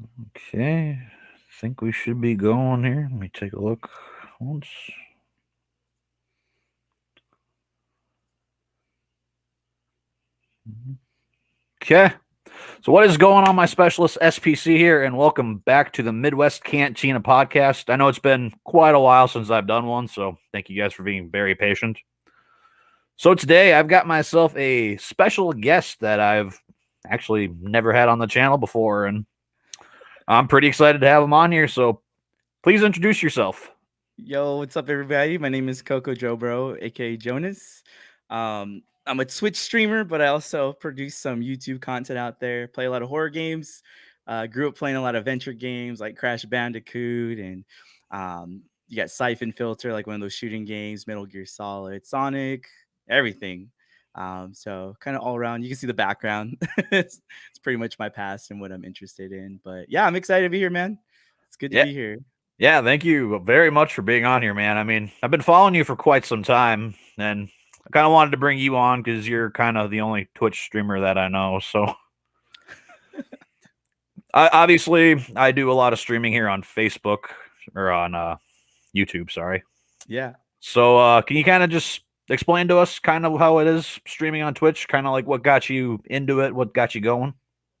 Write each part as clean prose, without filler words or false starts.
Okay, think we should be going here. Let me take a look once. Okay, so what is going on, my specialist SPC here, and welcome back to the Midwest Cantina podcast. I know it's been quite a while since I've done one, so thank you guys for being very patient. So today I've got myself a special guest that I've actually never had on the channel before, and I'm pretty excited to have him on here. So please introduce yourself. Yo, what's up, everybody? My name is CocoJoBro, aka Jonas. I'm a Twitch streamer, but I also produce some YouTube content out there. Play a lot of horror games. Grew up playing a lot of adventure games like Crash Bandicoot, and you got Siphon Filter, like one of those shooting games, Metal Gear Solid, Sonic, everything. So kind of all around. You can see the background. It's pretty much my past and what I'm interested in. But yeah, I'm excited to be here, man. It's good to Yeah, be here. yeah, thank you very much for being on here, man. I mean, I've been following you for quite some time, and I kind of wanted to bring you on because you're kind of the only Twitch streamer that I know. So, I do a lot of streaming here on Facebook or on YouTube. Sorry. Yeah. So, can you kind of just explain to us kind of how it is streaming on Twitch? Kind of like what got you into it, what got you going?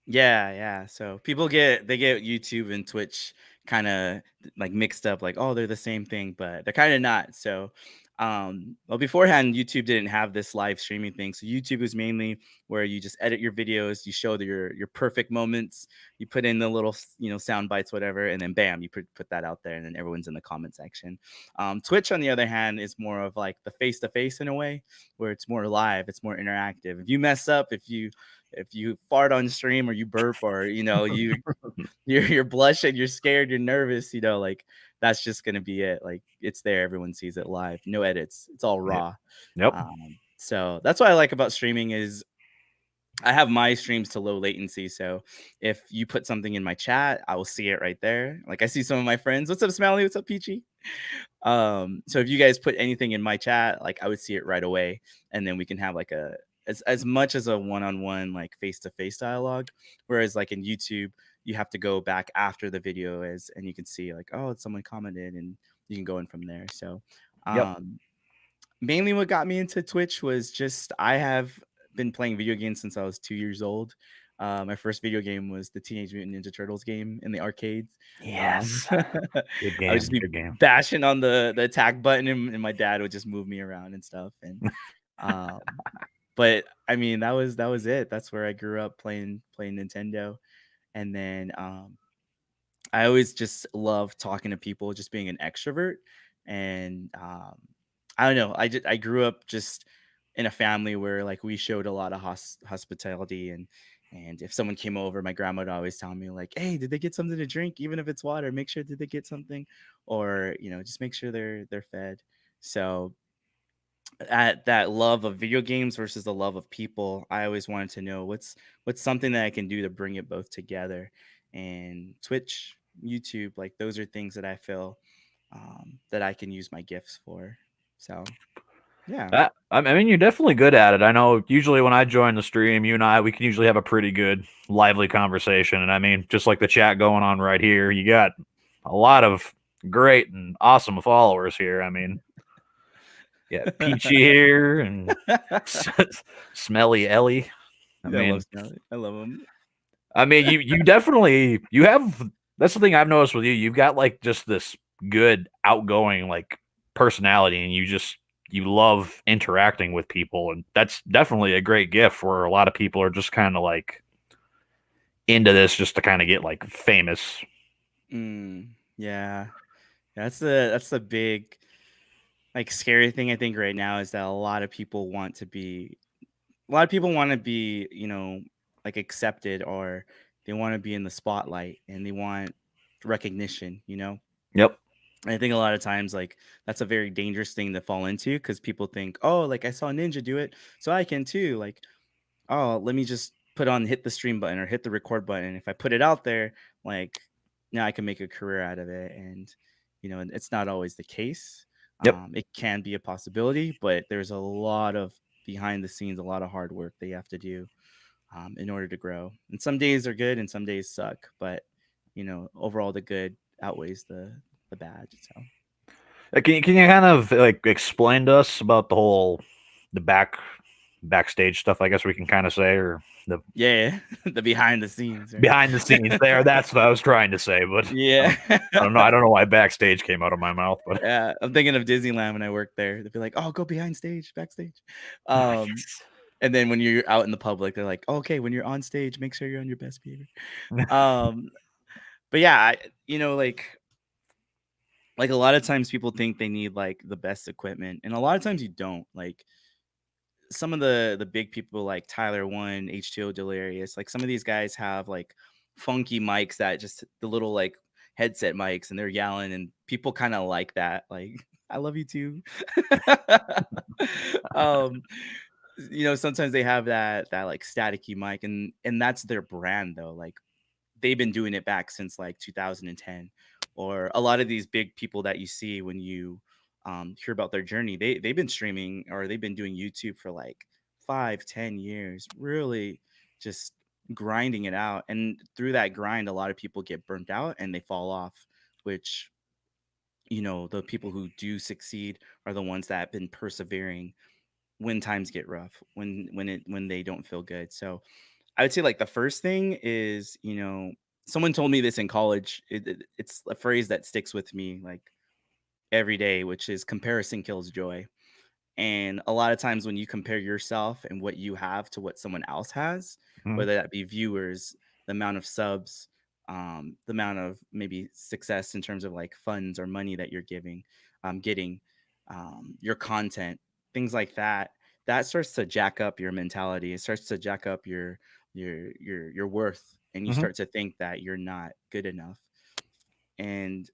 Yeah. So people get YouTube and Twitch kind of like mixed up, like, oh, they're the same thing, but they're kind of not. So well, beforehand, YouTube didn't have this live streaming thing. So YouTube was mainly where you just edit your videos, you show your perfect moments, you put in the little sound bites, whatever, and then bam, you put that out there, and then everyone's in the comment section. Twitch, on the other hand, is more of like the face to face in a way, where it's more live, it's more interactive. If you mess up, if you fart on stream or you burp or you're blushing, you're scared, you're nervous, like that's just gonna be it. Like it's there, everyone sees it live, no edits, it's all Yeah. raw. Yep. So that's what I like about streaming is I have my streams to low latency. So if you put something in my chat, I will see it right there. Like I see some of my friends. What's up, Smiley? What's up, Peachy? So if you guys put anything in my chat, like I would see it right away, and then we can have like as much as a one-on-one, like face-to-face dialogue. Whereas like in YouTube, you have to go back after the video is, and you can see like, oh, someone commented, and you can go in from there. So Yep. um mainly what got me into Twitch was just I have been playing video games since I was 2 years old. My first video game was the Teenage Mutant Ninja Turtles game in the arcades. Yes. Good I would game. just be Good game. bashing on the attack button, and my dad would just move me around and stuff. And um, but I mean that was it. That's where I grew up playing Nintendo, and then I always just love talking to people, just being an extrovert. And I don't know. I grew up just in a family where like we showed a lot of hospitality, and if someone came over, my grandma would always tell me like, "Hey, did they get something to drink? Even if it's water, make sure did they get something, or just make sure they're fed." So at that love of video games versus the love of people, I always wanted to know what's something that I can do to bring it both together. And Twitch, YouTube, like those are things that I feel that I can use my gifts for. So yeah. I mean, you're definitely good at it. I know usually when I join the stream, you and I, we can usually have a pretty good, lively conversation. And I mean, just like the chat going on right here, you got a lot of great and awesome followers here. I mean, yeah, Peachy here and Smelly Ellie. I Yeah, I love mean, Smelly. I love them. you definitely you have. That's the thing I've noticed with you. You've got like just this good, outgoing like personality, and you love interacting with people, and that's definitely a great gift where a lot of people are just kind of like into this just to kind of get like famous. Yeah. That's the big like scary thing I think right now is that a lot of people want to be, like accepted, or they want to be in the spotlight and they want recognition. Yep. And I think a lot of times like that's a very dangerous thing to fall into because people think, oh, like I saw Ninja do it, so I can too. Like, oh, let me just hit the stream button or hit the record button. If I put it out there, like now I can make a career out of it. And it's not always the case. Yep. It can be a possibility, but there's a lot of behind the scenes, a lot of hard work that you have to do in order to grow. And some days are good and some days suck, but overall the good outweighs the bad. So Can you kind of like explain to us about the backstage stuff? I guess we can kind of say, or the yeah, the behind the scenes, right? behind the scenes there. That's what I was trying to say, but Yeah. I don't know. I don't know why backstage came out of my mouth, but Yeah, I'm thinking of Disneyland when I worked there. They'd be like, "Oh, go behind stage, backstage." Um, and then when you're out in the public, they're like, "Okay, when you're on stage, make sure you're on your best behavior." Um, but yeah, like a lot of times people think they need like the best equipment, and a lot of times you don't. Like some of the big people like Tyler One, H2O Delirious, like some of these guys have like funky mics that just the little like headset mics and they're yelling and people kind of like that. Like, I love you too. um, sometimes they have that like staticky mic and that's their brand though. Like they've been doing it back since like 2010. Or a lot of these big people that you see when you hear about their journey, they've been streaming or they've been doing YouTube for like 5-10 years, really just grinding it out. And through that grind, a lot of people get burnt out and they fall off, which the people who do succeed are the ones that have been persevering when times get rough, when they don't feel good. So I would say like the first thing is, someone told me this in college. It's a phrase that sticks with me like every day, which is comparison kills joy. And a lot of times when you compare yourself and what you have to what someone else has, Mhm, whether that be viewers, the amount of subs, the amount of maybe success in terms of like funds or money that you're getting, your content, things like that, that starts to jack up your mentality. It starts to jack up your worth, and you mhm, start to think that you're not good enough. And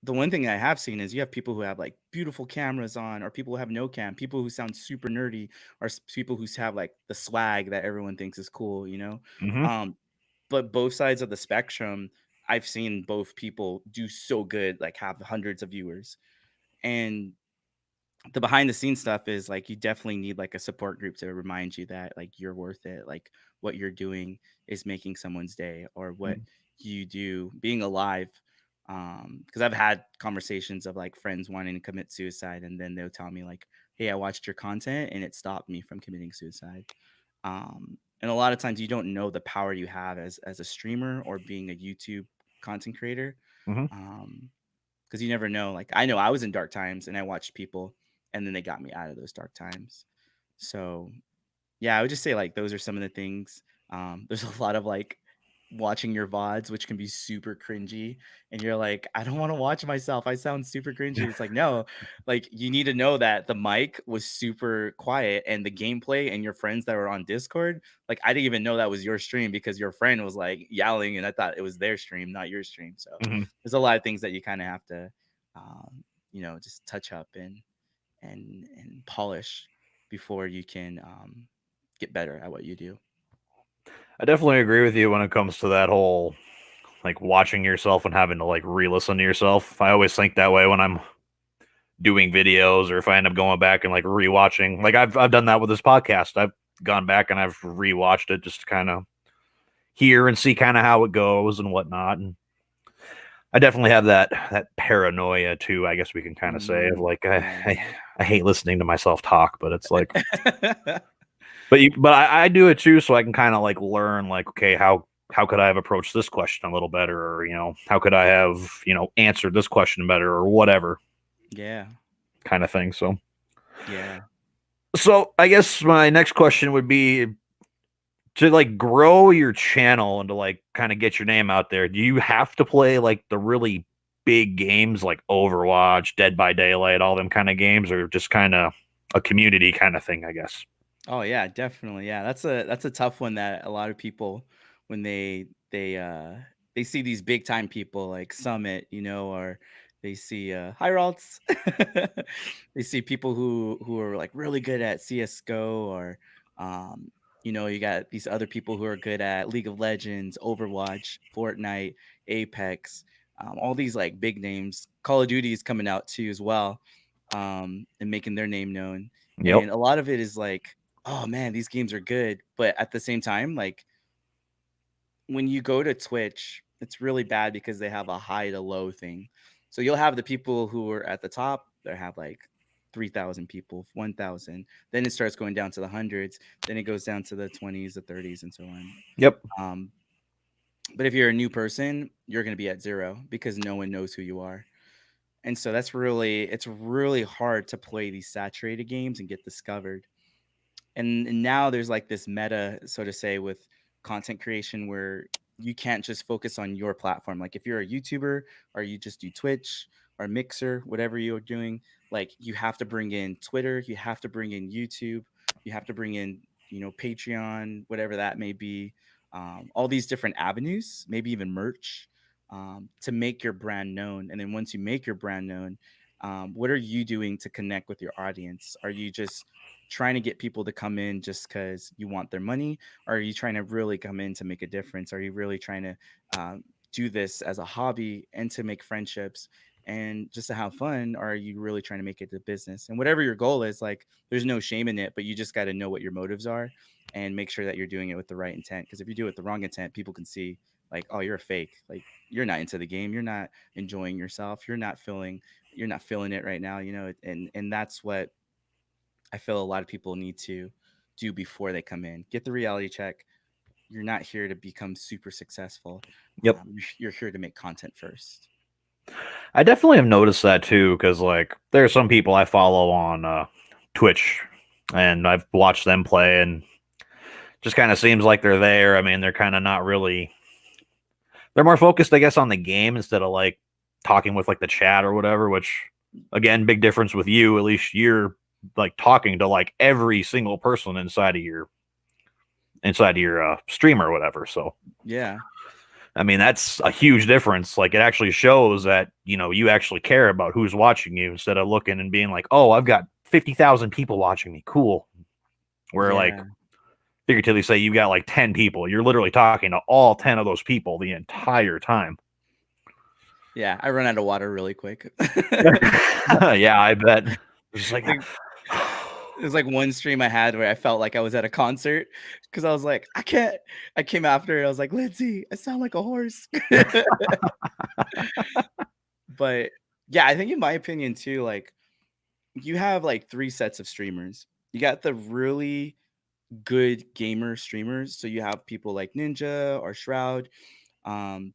the one thing I have seen is you have people who have like beautiful cameras on, or people who have no cam, people who sound super nerdy, or people who have like the swag that everyone thinks is cool. mhm, Um, but both sides of the spectrum, I've seen both people do so good, like have hundreds of viewers. And the behind the scenes stuff is like you definitely need like a support group to remind you that like you're worth it, like what you're doing is making someone's day, or what mhm, you do being alive. Because I've had conversations of like friends wanting to commit suicide and then they'll tell me like, hey, I watched your content and it stopped me from committing suicide. And a lot of times you don't know the power you have as a streamer or being a YouTube content creator. mhm. um because you never know. Like I know I was in dark times and I watched people and then they got me out of those dark times. So yeah, I would just say like those are some of the things. There's a lot of like watching your VODs, which can be super cringy, and you're like, I don't want to watch myself. I sound super cringy. It's like, no, like you need to know that the mic was super quiet and the gameplay and your friends that were on Discord, like I didn't even know that was your stream because your friend was like yelling and I thought it was their stream, not your stream. So Mhm. there's a lot of things that you kind of have to just touch up and polish before you can get better at what you do. I definitely agree with you when it comes to that whole like watching yourself and having to like re-listen to yourself. I always think that way when I'm doing videos or if I end up going back and like rewatching. Like I've done that with this podcast. I've gone back and I've rewatched it just to kind of hear and see kind of how it goes and whatnot. And I definitely have that paranoia too. I guess we can kind of say of like Yeah. I hate listening to myself talk, but it's like, but I do it too, so I can kind of like learn like okay how could I have approached this question a little better, or how could I have answered this question better, or whatever Yeah. kind of thing. Yeah. So I guess my next question would be to like grow your channel and to like kind of get your name out there. Do you have to play like the really big games like Overwatch, Dead by Daylight, all them kind of games, or just kind of a community kind of thing? I guess. Oh yeah, definitely. Yeah, that's a tough one that a lot of people when they see these big time people like Summit, or they see High Ralts. They see people who are like really good at CS:GO, or you got these other people who are good at League of Legends, Overwatch, Fortnite, Apex, all these like big names. Call of Duty is coming out too as well, and making their name known. Yep. And a lot of it is like, oh man, these games are good. But at the same time, like when you go to Twitch it's really bad because they have a high to low thing. So you'll have the people who are at the top that have like 3,000 people, 1,000. Then it starts going down to the hundreds. Then it goes down to the 20s, the 30s, and so on. Yep. Um, but if you're a new person, you're going to be at zero because no one knows who you are. And so it's really hard to play these saturated games and get discovered. And now there's like this meta, so to say, with content creation where you can't just focus on your platform. Like if you're a YouTuber or you just do Twitch or Mixer, whatever you're doing, like you have to bring in Twitter, you have to bring in YouTube, you have to bring in, Patreon, whatever that may be, all these different avenues, maybe even merch, to make your brand known. And then once you make your brand known, what are you doing to connect with your audience? Are you just trying to get people to come in just because you want their money? Or are you trying to really come in to make a difference? Are you really trying to do this as a hobby and to make friendships and just to have fun? Or are you really trying to make it a business? And whatever your goal is, like, there's no shame in it, but you just got to know what your motives are and make sure that you're doing it with the right intent. Because if you do it with the wrong intent, people can see, like, oh, you're a fake. Like, you're not into the game. You're not enjoying yourself. You're not feeling it right now, and that's what I feel a lot of people need to do before they come in. Get the reality check. You're not here to become super successful. Yep. You're here to make content first. I definitely have noticed that too, because like there are some people I follow on Twitch, and I've watched them play, and just kind of seems like they're there. I mean, they're kind of not really. They're more focused, I guess, on the game instead of like talking with like the chat or whatever. Which, again, big difference with you. At least you're like talking to like every single person inside of your stream or whatever. So yeah, I mean, that's a huge difference. Like, it actually shows that, you actually care about who's watching you instead of looking and being like, oh, I've got 50,000 people watching me. Cool. Where, like, yeah, figuratively say you got like 10 people. You're literally talking to all 10 of those people the entire time. yeah. I run out of water really quick. Yeah, I bet. It's like, There's like one stream I had where I felt like I was at a concert because I was like, I can't. I came after it. I was like, Lindsay, I sound like a horse. But yeah, I think in my opinion too, like you have like three sets of streamers. You got the really good gamer streamers. So you have people like Ninja or Shroud. Um,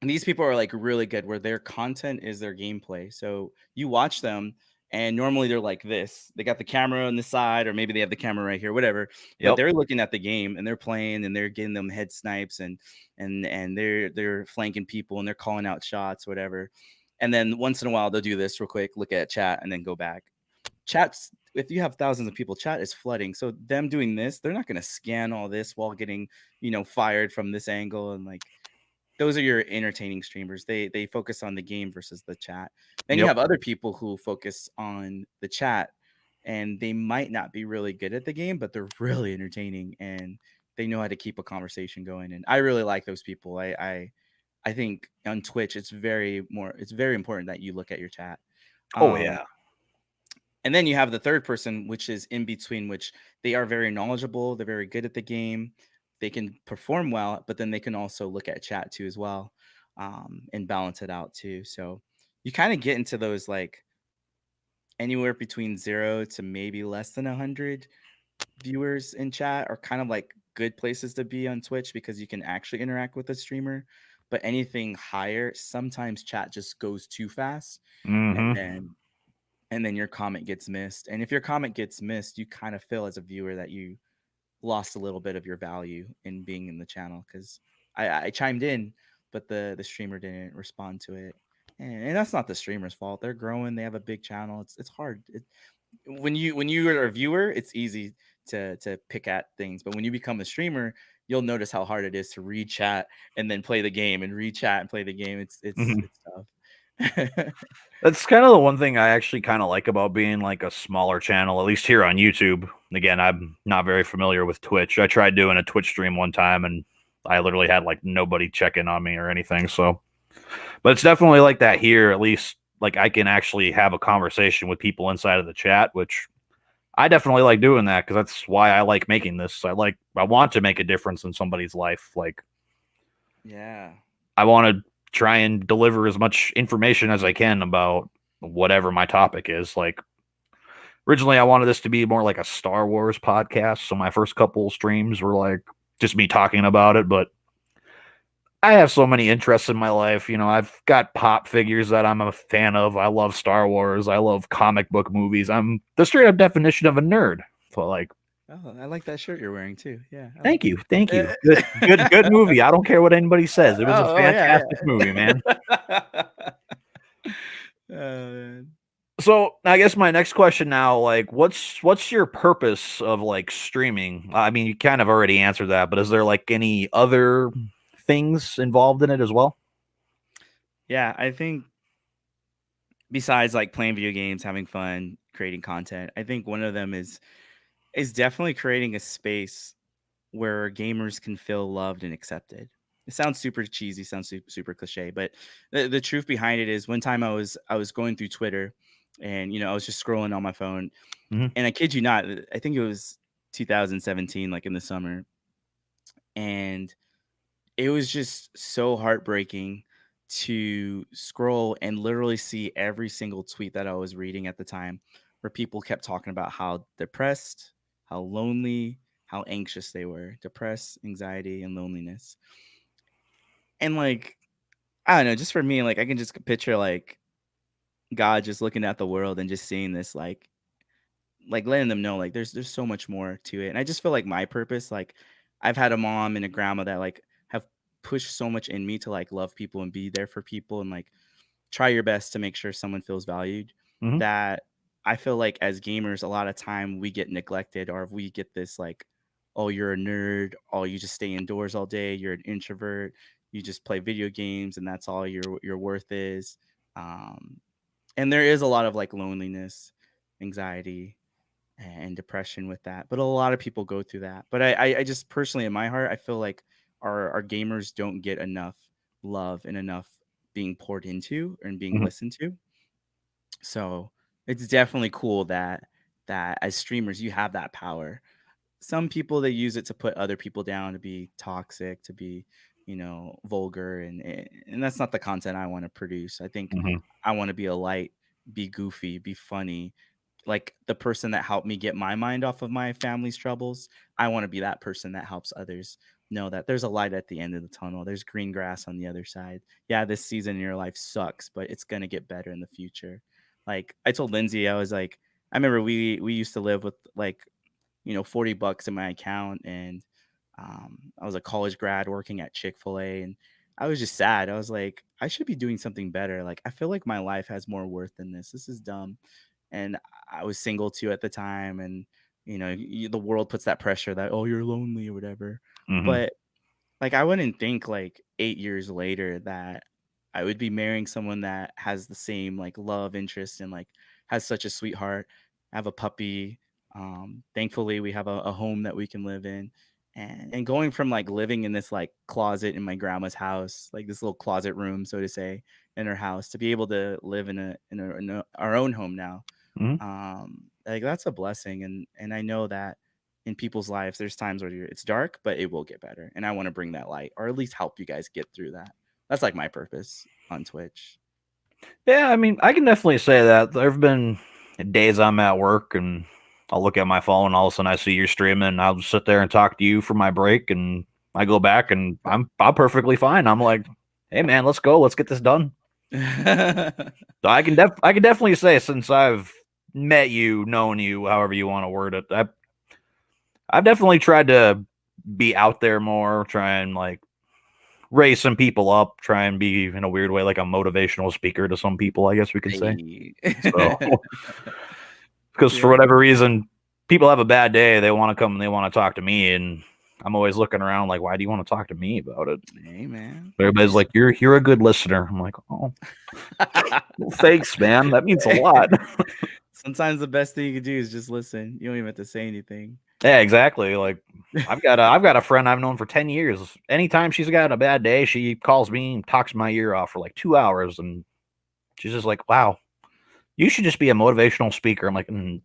and these people are like really good where their content is their gameplay. So you watch them and normally they're like this. They got the camera on the side, or maybe they have the camera right here, whatever. But yep. they're looking at the game and they're playing and they're getting them head snipes and they're flanking people and they're calling out shots, whatever. And then once in a while they'll do this real quick, look at chat, and then go back. Chat's if you have thousands of people, chat is flooding. So them doing this, they're not gonna scan all this while getting, fired from this angle. And like those are your entertaining streamers. They focus on the game versus the chat. Then you Yep. have other people who focus on the chat and they might not be really good at the game, but they're really entertaining and they know how to keep a conversation going. And I really like those people. I think on Twitch it's very important that you look at your chat. Oh, Um, yeah. and then you have the third person, which is in between, which they are very knowledgeable. They're very good at the game. They can perform well, but then they can also look at chat too as well, and balance it out too. So you kind of get into those like anywhere between 0 to maybe less than 100 viewers in chat are kind of like good places to be on Twitch because you can actually interact with the streamer. But anything higher, sometimes chat just goes too fast, and Mm-hmm. then your comment gets missed. And if your comment gets missed, you kind of feel as a viewer that you lost a little bit of your value in being in the channel because I chimed in, but the streamer didn't respond to it. And that's not the streamer's fault. They're growing. They have a big channel. It's hard. When you are a viewer, it's easy to pick at things. But when you become a streamer, you'll notice how hard it is to read chat and then play the game and read chat and play the game. It's it's Mm-hmm. it's tough. That's kind of the one thing I actually kind of like about being like a smaller channel, at least here on YouTube. Again, I'm not very familiar with Twitch. I tried doing a Twitch stream one time and I literally had like nobody checking on me or anything. So, but it's definitely like that here. At least like I can actually have a conversation with people inside of the chat, which I definitely like doing that because that's why I like making this. I want to make a difference in somebody's life. Like, Yeah. I want to try and deliver as much information as I can about whatever my topic is. Like originally I wanted this to be more like a Star Wars podcast, so my first couple streams were like just me talking about it, but I have so many interests in my life. You know, I've got pop figures that I'm a fan of. I love Star Wars. I love comic book movies. I'm the straight up definition of a nerd. So like, Oh, I like that shirt you're wearing too. Yeah, I thank like you, it. thank you. Good movie. I don't care what anybody says. It was a Oh, yeah, fantastic movie, man. yeah. Oh, man. So I guess my next question now, like, what's your purpose of like streaming? I mean, you kind of already answered that, but is there like any other things involved in it as well? Yeah, I think besides like playing video games, having fun, creating content, I think one of them is definitely creating a space where gamers can feel loved and accepted. It sounds super cheesy, sounds super cliche, but the truth behind it is one time I was going through Twitter and I was just scrolling on my phone Hmm. and I kid you not, I think it was 2017, like in the summer, and it was just so heartbreaking to scroll and literally see every single tweet that I was reading at the time where people kept talking about how depressed, how lonely, how anxious they were. Depressed, anxiety, and loneliness. And like, I don't know, just for me, like I can just picture like God just looking at the world and just seeing this like letting them know like there's so much more to it. And I just feel like my purpose, like I've had a mom and a grandma that like have pushed so much in me to like love people and be there for people and like try your best to make sure someone feels valued, Hmm. that I feel like as gamers a lot of time we get neglected, or if we get this like, oh, you're a nerd, oh, you just stay indoors all day, you're an introvert, you just play video games and that's all your worth is. um and there is a lot of like loneliness, anxiety, and depression with that. But a lot of people go through that. But I just personally in my heart, I feel like our gamers don't get enough love and enough being poured into and being Hmm. listened to. So it's definitely cool that as streamers you have that power. Some people they use it to put other people down, to be toxic, to be, vulgar, and that's not the content I want to produce. I think Hmm. I want to be a light, be goofy, be funny, like the person that helped me get my mind off of my family's troubles. I want to be that person that helps others know that there's a light at the end of the tunnel. There's green grass on the other side. Yeah, this season in your life sucks, but it's going to get better in the future. Like I told Lindsay, I was like, I remember we used to live with like, $40 in my account, and I was a college grad working at Chick-fil-A, and I was just sad. I was like, I should be doing something better. Like I feel like my life has more worth than this. This is dumb. And I was single too at the time, and the world puts that pressure that, oh, you're lonely or whatever. Hmm. But like I wouldn't think like 8 years later that I would be marrying someone that has the same like love interest and like has such a sweetheart. I have a puppy. Thankfully we have a home that we can live in. And going from like living in this like closet in my grandma's house, like this little closet room, so to say, in her house, to be able to live in our own home now, Hmm. like that's a blessing. And I know that in people's lives there's times where it's dark, but it will get better, and I want to bring that light, or at least help you guys get through that. That's like my purpose on Twitch. Yeah, I mean, I can definitely say that. There've been days I'm at work and I'll look at my phone, all of a sudden I see you're streaming, and I'll just sit there and talk to you for my break, and I go back and I'm perfectly fine. I'm like, hey man, let's go, let's get this done. So I can definitely say since I've met you, known you, however you want to word it, I've definitely tried to be out there more, try and like raise some people up, try and be in a weird way like a motivational speaker to some people, I guess we could say. Hey. So, because for Yeah. whatever reason, people have a bad day, they want to come and they want to talk to me, and I'm always looking around like, why do you want to talk to me about it? Hey man, Everybody's like, you're a good listener. I'm like, oh, well, thanks, man. That means a lot. sometimes the best thing you can do is just listen. You don't even have to say anything. Yeah, exactly. Like I've got a friend I've known for 10 years. Anytime she's got a bad day, she calls me and talks my ear off for like 2 hours, and she's just like, wow, you should just be a motivational speaker. I'm like, no,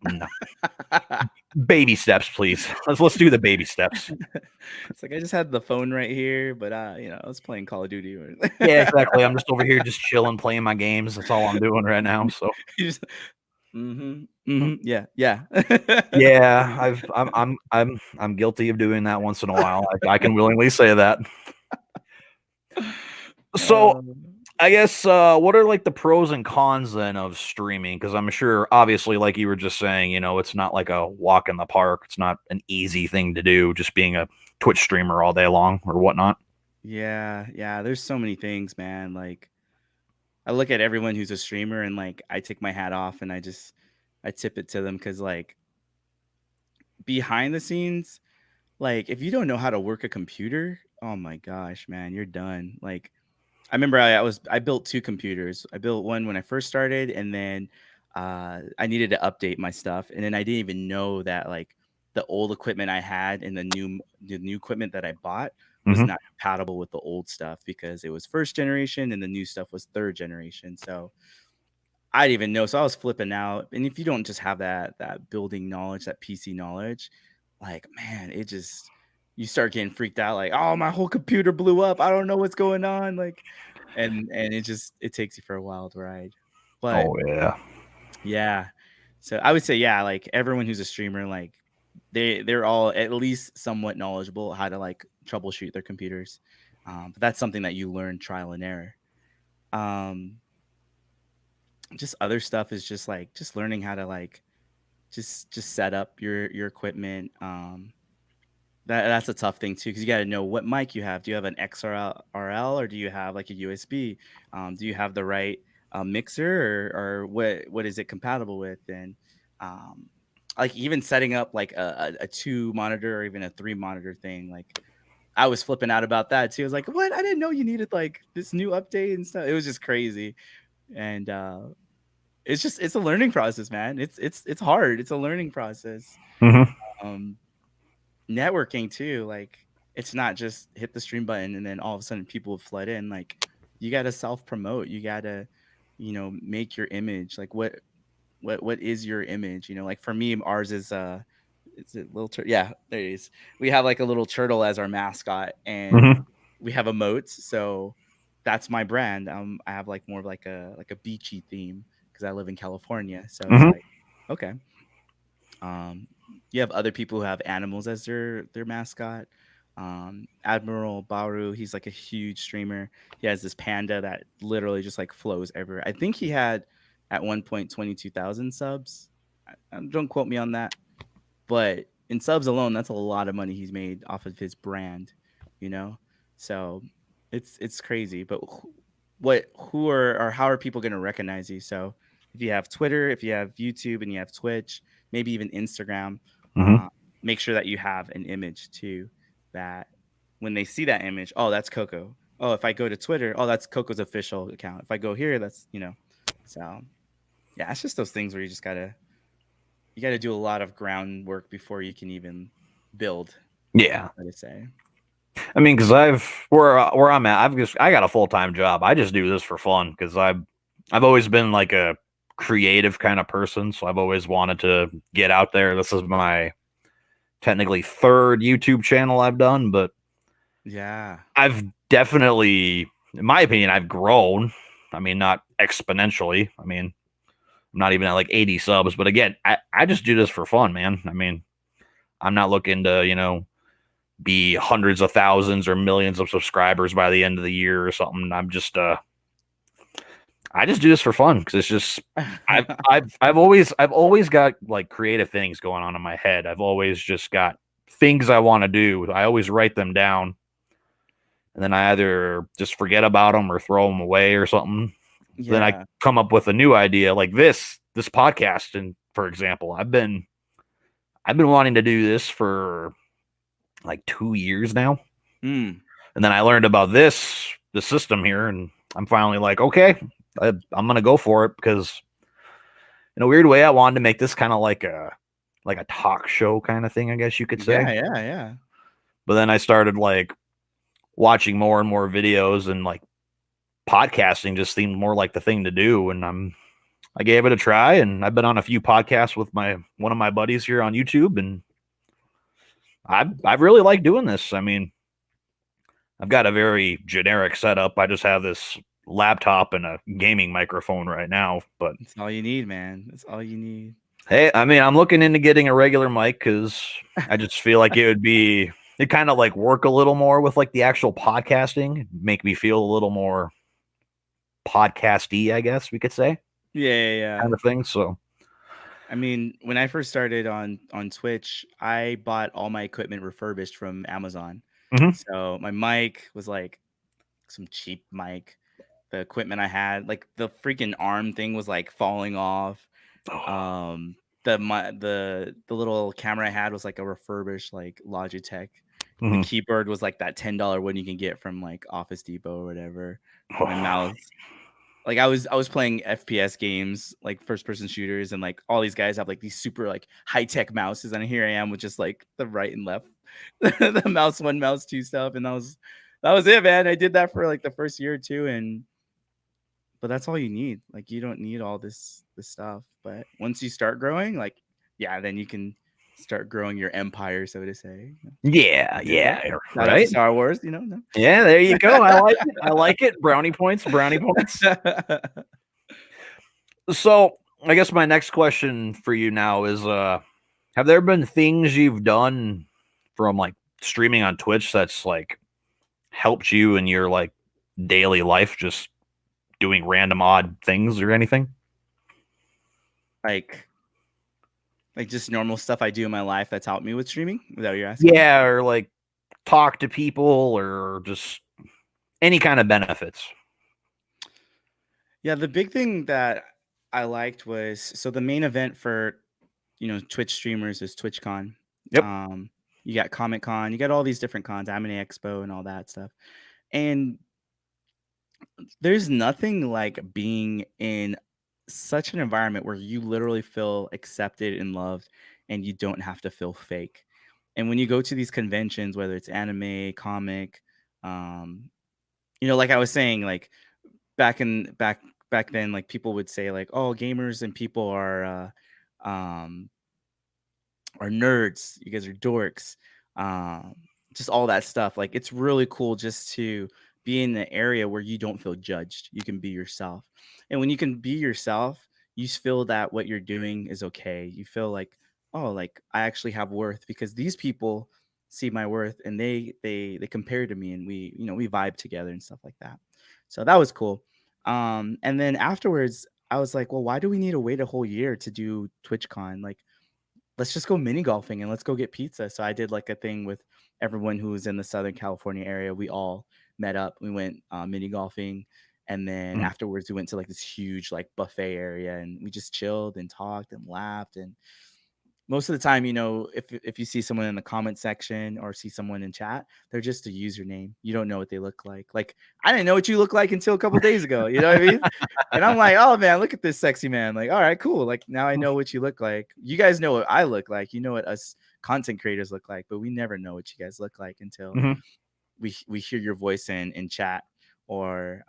baby steps, please. Let's do the baby steps. It's like I just had the phone right here, but I was playing Call of Duty. Yeah, exactly. I'm just over here just chilling, playing my games. That's all I'm doing right now. So Yeah, yeah. yeah, I'm guilty of doing that once in a while. I can willingly say that. So I guess what are like the pros and cons then of streaming? Because I'm sure, obviously, like you were just saying, it's not like a walk in the park. It's not an easy thing to do, just being a Twitch streamer all day long or whatnot. Yeah. There's so many things, man. Like I look at everyone who's a streamer and like I take my hat off and I tip it to them because like behind the scenes, like if you don't know how to work a computer, oh my gosh, man, you're done. Like I remember I built two computers. I built one when I first started, and then I needed to update my stuff, and then I didn't even know that like the old equipment I had and the new equipment that I bought was Mm-hmm. not compatible with the old stuff because it was first generation and the new stuff was third generation. So I didn't even know. So I was flipping out. And if you don't just have that building knowledge, that PC knowledge, like man, it just you start getting freaked out. Like, oh, my whole computer blew up. I don't know what's going on. Like, and it takes you for a wild ride. But Oh yeah. yeah, so I would say yeah, like everyone who's a streamer, like they're all at least somewhat knowledgeable how to like troubleshoot their computers. But that's something that you learn trial and error. Um, just other stuff is just like just learning how to like just set up your equipment. That's a tough thing too because you got to know what mic you have. Do you have an XRL or do you have like a USB? Do you have the right mixer or what is it compatible with? And um, like even setting up like a two monitor or even a three monitor thing, like I was flipping out about that too. I was like, what? I didn't know you needed like this new update and stuff. It was just crazy, and it's a learning process, man. It's hard. It's a learning process. Mm-hmm. Um, networking too, like it's not just hit the stream button and then all of a sudden people have flood in. Like you got to self promote. You got to, make your image. Like what is your image? Like for me, ours is it little turtle? Yeah, there it is. We have like a little turtle as our mascot, and Mm-hmm. we have emotes. So that's my brand. I have like more of like a beachy theme because I live in California. So it's Mm-hmm. like, okay. Um, you have other people who have animals as their mascot. Admiral Baru, he's like a huge streamer. He has this panda that literally just like flows everywhere. I think he had at one point 22,000 subs. Don't quote me on that, but in subs alone, that's a lot of money he's made off of his brand, you know. So it's crazy. But who are or how are people going to recognize you? So if you have Twitter, if you have YouTube, and you have Twitch, maybe even Instagram, Mm-hmm. uh, make sure that you have an image too. That when they see that image, oh, that's Coco. Oh, if I go to Twitter, oh, that's Coco's official account. If I go here, that's. So yeah, it's just those things where you gotta do a lot of groundwork before you can even build. Yeah. I would say. I mean, because where I'm at, I got a full-time job. I just do this for fun because I've always been like a creative kind of person, so I've always wanted to get out there. This is my technically third YouTube channel I've done, but Yeah. I've definitely, in my opinion, I've grown. I mean, not exponentially. I mean, I'm not even at like 80 subs, but again, I just do this for fun, man. I mean, I'm not looking to, be hundreds of thousands or millions of subscribers by the end of the year or something. I just do this for fun because it's just I've always got like creative things going on in my head. I've always just got things I want to do. I always write them down, and then I either just forget about them or throw them away or something. Then I Yeah. come up with a new idea like this podcast, and for example, I've been wanting to do this for like 2 years now. Mm. And then I learned about the system here, and I'm finally like, okay, I'm gonna go for it because in a weird way, I wanted to make this kind of like a talk show kind of thing, I guess you could say. Yeah, yeah, yeah. But then I started like watching more and more videos, and like podcasting just seemed more like the thing to do. And I gave it a try, and I've been on a few podcasts with one of my buddies here on YouTube, and I really like doing this. I mean, I've got a very generic setup. I just have this laptop and a gaming microphone right now, but That's all you need, man. That's all you need. hey, I mean, I'm looking into getting a regular mic because I just feel like it kind of like work a little more with like the actual podcasting, make me feel a little more podcasty, I guess we could say, Yeah. kind of thing. So, I mean, when I first started on Twitch, I bought all my equipment refurbished from Amazon. mhm. So my mic was like some cheap mic. The equipment I had, like the freaking arm thing was like falling off. Um, the little camera I had was like a refurbished like Logitech. The Mhm. keyboard was like that $10 one you can get from like Office Depot or whatever. My mouse, like I was playing FPS games, like first person shooters, and like all these guys have like these super like high tech mouses, and here I am with just like the right and left, the mouse one, mouse two stuff, and that was it, man. I did that for like the first year or two, and but that's all you need. Like you don't need all this stuff. But once you start growing, like yeah, then you can start growing your empire, so to say. Yeah, Did that. yeah, Shout out to right. Star Wars, no. Yeah, there you go. I like it. I like it. Brownie points, brownie points. So, I guess my next question for you now is have there been things you've done from like streaming on Twitch that's like helped you in your like daily life just doing random odd things or anything? like just normal stuff I do in my life that's helped me with streaming. Is that what you're asking? Yeah, or like talk to people or just any kind of benefits. Yeah, the big thing that I liked was so the main event for Twitch streamers is TwitchCon. Yep. Um, you got Comic Con, you got all these different cons, Anime Expo, and all that stuff. And there's nothing like being in such an environment where you literally feel accepted and loved, and you don't have to feel fake. And when you go to these conventions, whether it's anime, comic, um, like I was saying, like back then, like people would say like, oh, gamers and people um are nerds, you guys are dorks, um just all that stuff. Like it's really cool just to be in an area where you don't feel judged, you can be yourself. And when you can be yourself, you feel that what you're doing is okay. You feel like, oh, like I actually have worth because these people see my worth, and they compare to me, and we vibe together and stuff like that. So that was cool. And then afterwards I was like, well, why do we need to wait a whole year to do TwitchCon? Like, let's just go mini golfing and let's go get pizza. So I did like a thing with everyone who was in the Southern California area. We all met up. We went mini golfing, and then Mhm. afterwards we went to like this huge like buffet area, and we just chilled and talked and laughed. And most of the time, if you see someone in the comment section or see someone in chat, they're just a username. You don't know what they look like. Like I didn't know what you look like until a couple days ago. You know what I mean? And I'm like, oh man, look at this sexy man. Like, all right, cool. Like now I know what you look like. You guys know what I look like. You know what us content creators look like, but we never know what you guys look like until Mhm. we hear your voice in chat, or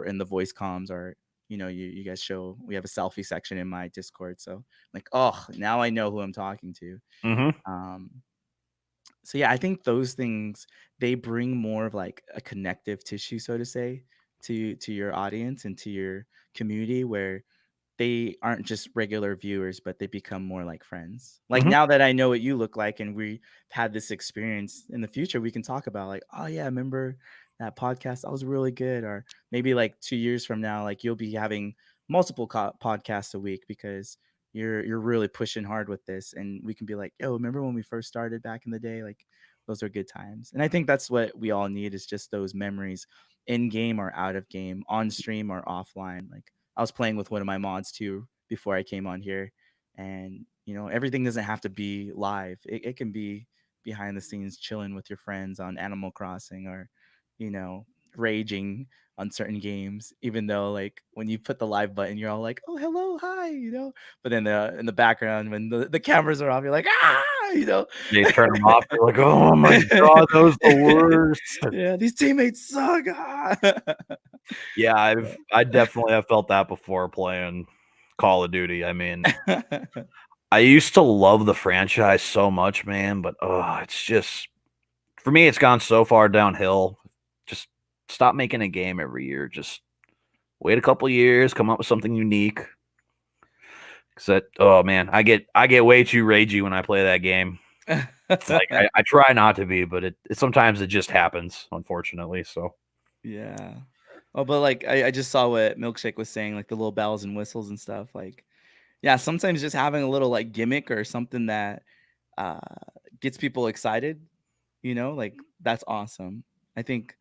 in the voice comms, or you guys show. We have a selfie section in my Discord, so like, oh, now I know who I'm talking to. Mhm. um so yeah, I think those things, they bring more of like a connective tissue, so to say, to your audience and to your community, where they aren't just regular viewers, but they become more like friends. Like Mhm. now that I know what you look like and we had this experience, in the future, we can talk about like, oh yeah, remember that podcast? That was really good. Or maybe like 2 years from now, like you'll be having multiple podcasts a week because you're really pushing hard with this, and we can be like, yo, remember when we first started back in the day? Like those are good times. And I think that's what we all need, is just those memories, in game or out of game, on stream or offline. Like I was playing with one of my mods too before I came on here, and everything doesn't have to be live. It can be behind the scenes, chilling with your friends on Animal Crossing, or you know raging on certain games. Even though like when you put the live button, you're all like, oh, hello, hi, but then in the background, when the cameras are off, you're like, ah, They turn them off. You're like, oh my god, that was the worst. yeah, these teammates suck. Ah. Yeah, I definitely have felt that before playing Call of Duty. I mean, I used to love the franchise so much, man, but it's just for me, it's gone so far downhill. Just stop making a game every year. Just wait a couple years, come up with something unique. Cause that, oh man, I get way too ragey when I play that game. Like I try not to be, but it sometimes it just happens, unfortunately. So Yeah. Oh, but like I just saw what Milkshake was saying, like the little bells and whistles and stuff. Like, yeah, sometimes just having a little like gimmick or something that uh gets people excited, like that's awesome. I think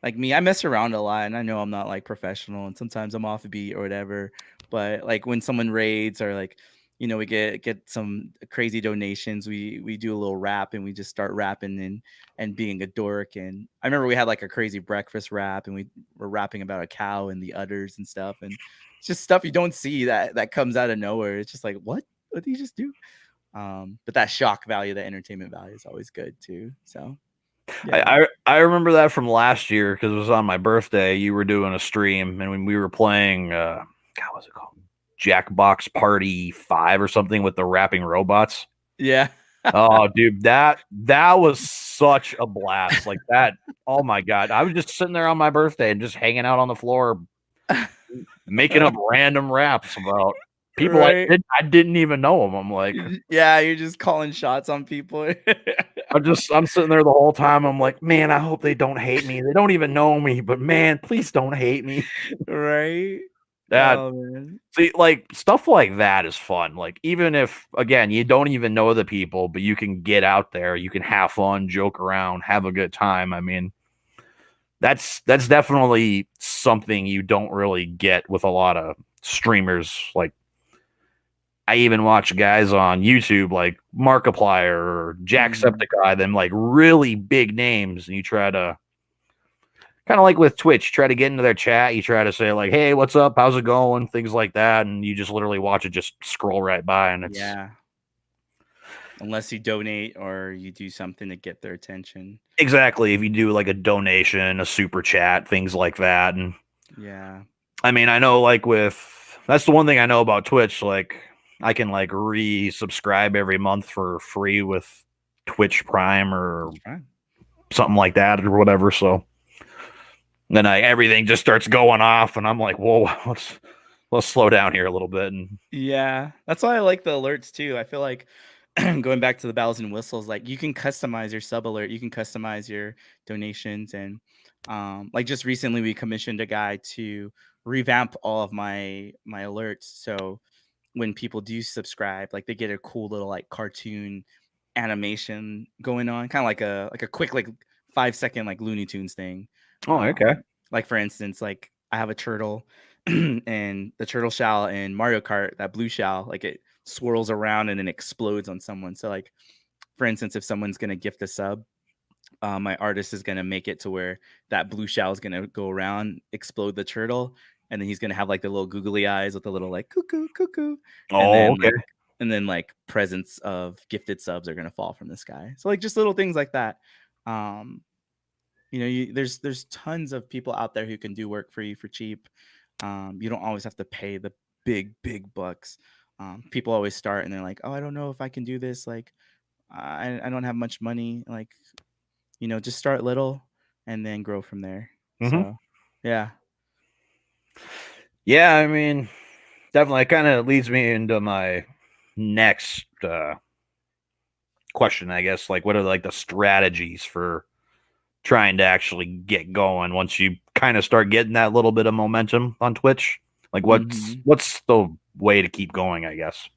like me, I mess around a lot and I know I'm not like professional and sometimes I'm off beat or whatever. But like when someone raids or like, we get some crazy donations, we do a little rap and we just start rapping and being a dork. And I remember we had like a crazy breakfast rap and we were rapping about a cow and the udders and stuff. And it's just stuff you don't see that comes out of nowhere. It's just like, what did you just do? But that shock value, that entertainment value is always good too. So I yeah. I, I remember that from last year because it was on my birthday. You were doing a stream, and when we were playing, God, what's it called? Jackbox Party 5 or something with the rapping robots. Yeah. Oh, dude, that was such a blast. Like that. Oh my god, I was just sitting there on my birthday and just hanging out on the floor, making up random raps about people Right. I didn't even know them. I'm like, Yeah, you're just calling shots on people. I'm sitting there the whole time. I'm like, man, I hope they don't hate me. They don't even know me, but man, please don't hate me. Right? That Oh, man. See, like stuff like that is fun. Like even if again you don't even know the people, but you can get out there, you can have fun, joke around, have a good time. I mean, that's definitely something you don't really get with a lot of streamers. Like I even watch guys on YouTube like Markiplier or Mhm. Jacksepticeye, them like really big names, and you try to kind of like with Twitch, try to get into their chat. You try to say like, "Hey, what's up? How's it going?" Things like that, and you just literally watch it just scroll right by, and it's Yeah. Unless you donate or you do something to get their attention. exactly if you do like a donation, a super chat, things like that. And Yeah. I mean, I know like with that's the one thing I know about Twitch. Like, I can like resubscribe every month for free with Twitch Prime or That's fine. something like that or whatever. So then everything just starts going off, and I'm like, whoa, let's slow down here a little bit. And Yeah. That's why I like the alerts too. I feel like going back to the bells and whistles, like you can customize your sub alert, you can customize your donations, and like just recently we commissioned a guy to revamp all of my alerts. So when people do subscribe, like they get a cool little like cartoon animation going on, kind of like a quick like 5 second like Looney Tunes thing. oh, okay. Like for instance, like I have a turtle and the turtle shell in Mario Kart, that blue shell, like it swirls around and then explodes on someone. So like for instance, if someone's gonna gift a sub, my artist is gonna make it to where that blue shell is gonna go around, explode the turtle, and then he's gonna have like the little googly eyes with the little like cuckoo cuckoo, and Oh, then okay. presents of gifted subs are gonna fall from the sky. So like just little things like that. Um, there's tons of people out there who can do work for you for cheap. You don't always have to pay the big bucks. People always start and they're like, oh, I don't know if I can do this. Like I don't have much money. Like just start little and then grow from there. Hmm. So, yeah. Yeah, I mean, definitely. It kind of leads me into my next question, I guess. Like, what are like the strategies for trying to actually get going once you kind of start getting that little bit of momentum on Twitch? Like, Mhm. what's the way to keep going? I guess.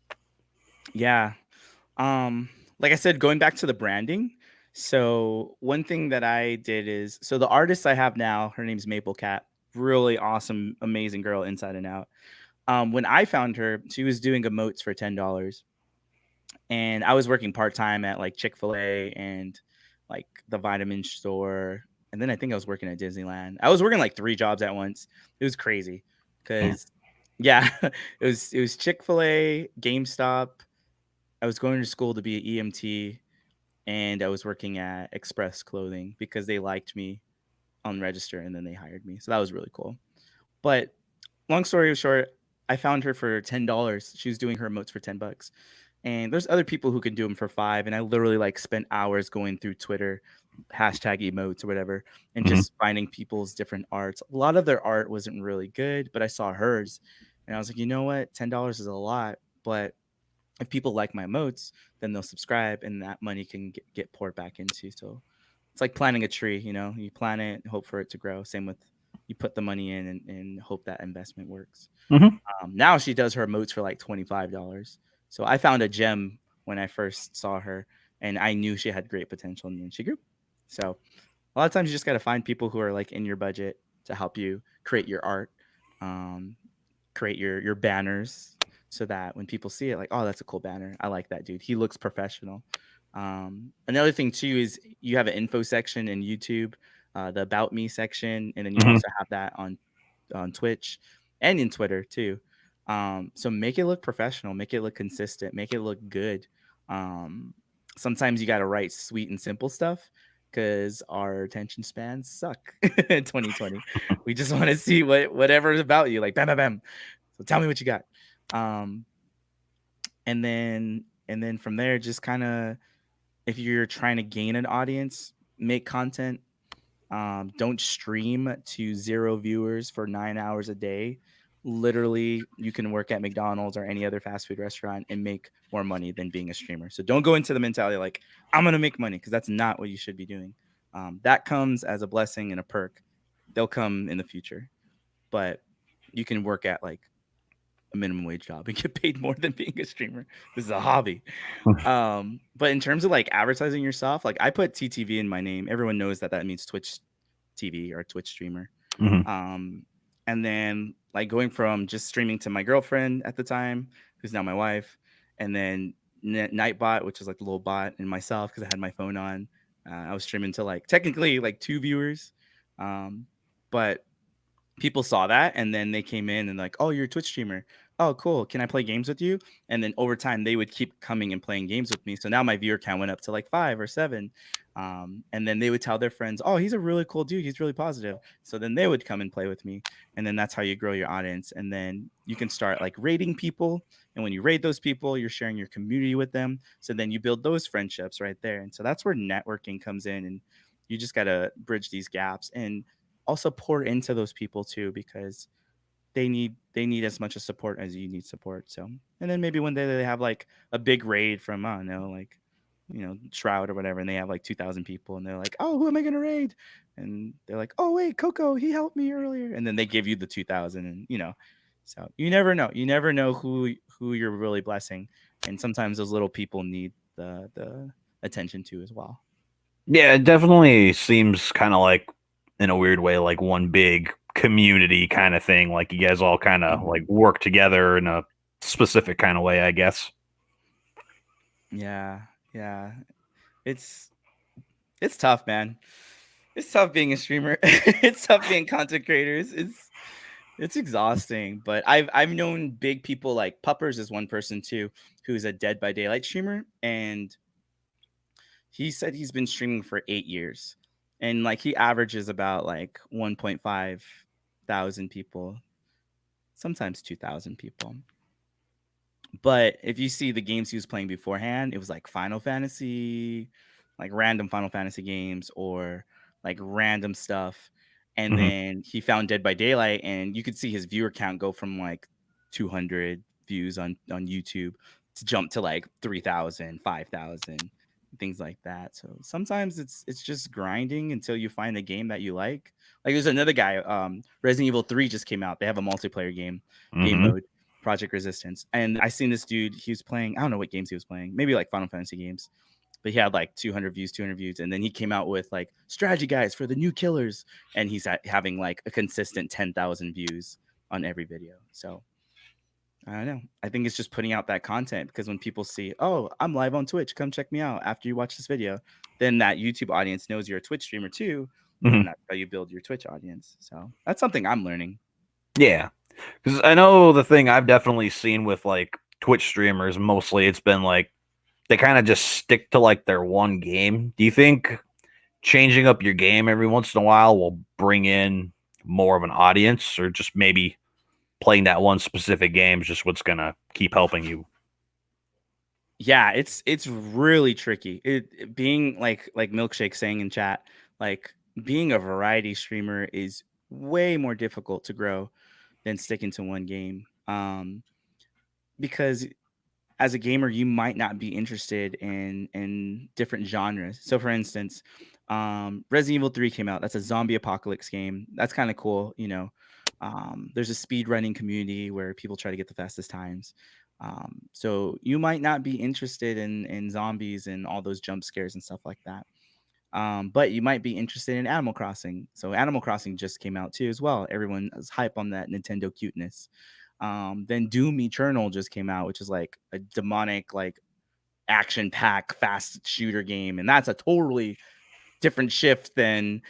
Yeah. Like I said, going back to the branding. So one thing that I did is so the artist I have now, her name's Maple Cat. Really awesome, amazing girl inside and out. When I found her, she was doing emotes for $10. And I was working part-time at like Chick-fil-A and like the vitamin store. And then I think I was working at Disneyland. I was working like 3 jobs at once. It was crazy. Hmm. Cause yeah, it was Chick-fil-A, GameStop. I was going to school to be an EMT and I was working at Express Clothing because they liked me on register and then they hired me. So that was really cool. But long story short, I found her for $10. She was doing her emotes for $10. And there's other people who can do them for 5. And I literally like spent hours going through Twitter, hashtag emotes or whatever, and Mhm. just finding people's different arts. A lot of their art wasn't really good, but I saw hers and I was like, you know what? $10 is a lot, but if people like my emotes, then they'll subscribe and that money can get poured back into. So it's like planting a tree, you plant it, hope for it to grow. Same with you put the money in and hope that investment works. Mhm. Now she does her emotes for like $25. So I found a gem when I first saw her, and I knew she had great potential, and then she grew. So a lot of times you just got to find people who are like in your budget to help you create your art, um, create your banners, so that when people see it, like, oh, that's a cool banner. I like that dude. He looks professional. Another thing too is you have an info section in YouTube, the about me section, and then you Mhm. also have that on Twitch and in Twitter too. So make it look professional, make it look consistent, make it look good. Um, Sometimes you got to write sweet and simple stuff because our attention spans suck in 2020. We just want to see whatever's about you, like bam, bam, bam. So tell me what you got. Um, and then from there, just kind of if you're trying to gain an audience, make content. Don't stream to 0 viewers for 9 hours a day. Literally, you can work at McDonald's or any other fast food restaurant and make more money than being a streamer. So don't go into the mentality like, I'm going to make money, because that's not what you should be doing. That comes as a blessing and a perk. They'll come in the future. But you can work at like a minimum wage job and get paid more than being a streamer. This is a hobby. But in terms of like advertising yourself, like I put TTV in my name. Everyone knows that means Twitch TV or Twitch streamer. Mhm. Um, and then like going from just streaming to my girlfriend at the time, who's now my wife, and then Nightbot, which is like the little bot, and myself because I had my phone on. I was streaming to like technically like 2 viewers, but people saw that and then they came in and like, oh, you're a Twitch streamer. Oh, cool. Can I play games with you? And then over time, they would keep coming and playing games with me. So now my viewer count went up to like 5 or 7. And then they would tell their friends, oh, he's a really cool dude. He's really positive. So then they would come and play with me. And then that's how you grow your audience. And then you can start like rating people. And when you rate those people, you're sharing your community with them. So then you build those friendships right there. And so that's where networking comes in. And you just got to bridge these gaps and also pour into those people too, because they need as much support as you need support. So, and then maybe one day they have like a big raid from I don't know, like Shroud or whatever, and they have like 2,000 people, and they're like, oh, who am I gonna raid? And they're like, oh wait, Coco, he helped me earlier, and then they give you the 2,000, and so you never know. You never know who you're really blessing, and sometimes those little people need the attention too as well. Yeah, it definitely seems kind of like, in a weird way, like one big community kind of thing. Like you guys all kind of like Mhm. work together in a specific kind of way, I guess. Yeah, yeah. It's it's tough, man. It's tough being a streamer. It's tough being content creators. It's exhausting. But I've known big people like Puppers is one person too, who's a Dead by Daylight streamer, and he said he's been streaming for 8 years, and like he averages about like 1.5 thousand people, sometimes 2,000 people. But if you see the games he was playing beforehand, it was like Final Fantasy, like random Final Fantasy games or like random stuff. And Hmm. then he found Dead by Daylight, and you could see his viewer count go from like 200 views on YouTube to jump to like 3,000, 5,000, things like that. So sometimes it's just grinding until you find a game that you like. Like there's another guy, Resident Evil 3 just came out. They have a multiplayer game Hmm. mode, Project Resistance. And I seen this dude, he was playing, I don't know what games he was playing, maybe like Final Fantasy games, but he had like 200 views. And then he came out with like strategy guides for the new killers. And he's having like a consistent 10,000 views on every video. So I don't know. I think it's just putting out that content, because when people see, oh, I'm live on Twitch, come check me out after you watch this video, then that YouTube audience knows you're a Twitch streamer too. And Hmm. then that's how you build your Twitch audience. So that's something I'm learning. Yeah, because I know the thing I've definitely seen with like Twitch streamers, mostly it's been like they kind of just stick to like their one game. Do you think changing up your game every once in a while will bring in more of an audience, or just maybe playing that one specific game is just what's gonna keep helping you. Yeah, it's really tricky. It being like Milkshake saying in chat, like being a variety streamer is way more difficult to grow than sticking to one game. Because as a gamer, you might not be interested in different genres. So, for instance, Resident Evil 3 came out. That's a zombie apocalypse game. That's kind of cool. There's a speed running community where people try to get the fastest times. So you might not be interested in zombies and all those jump scares and stuff like that. But you might be interested in Animal Crossing. So Animal Crossing just came out too as well. Everyone is hype on that Nintendo cuteness. Then Doom Eternal just came out, which is like a demonic, like action pack fast shooter game, and that's a totally different shift than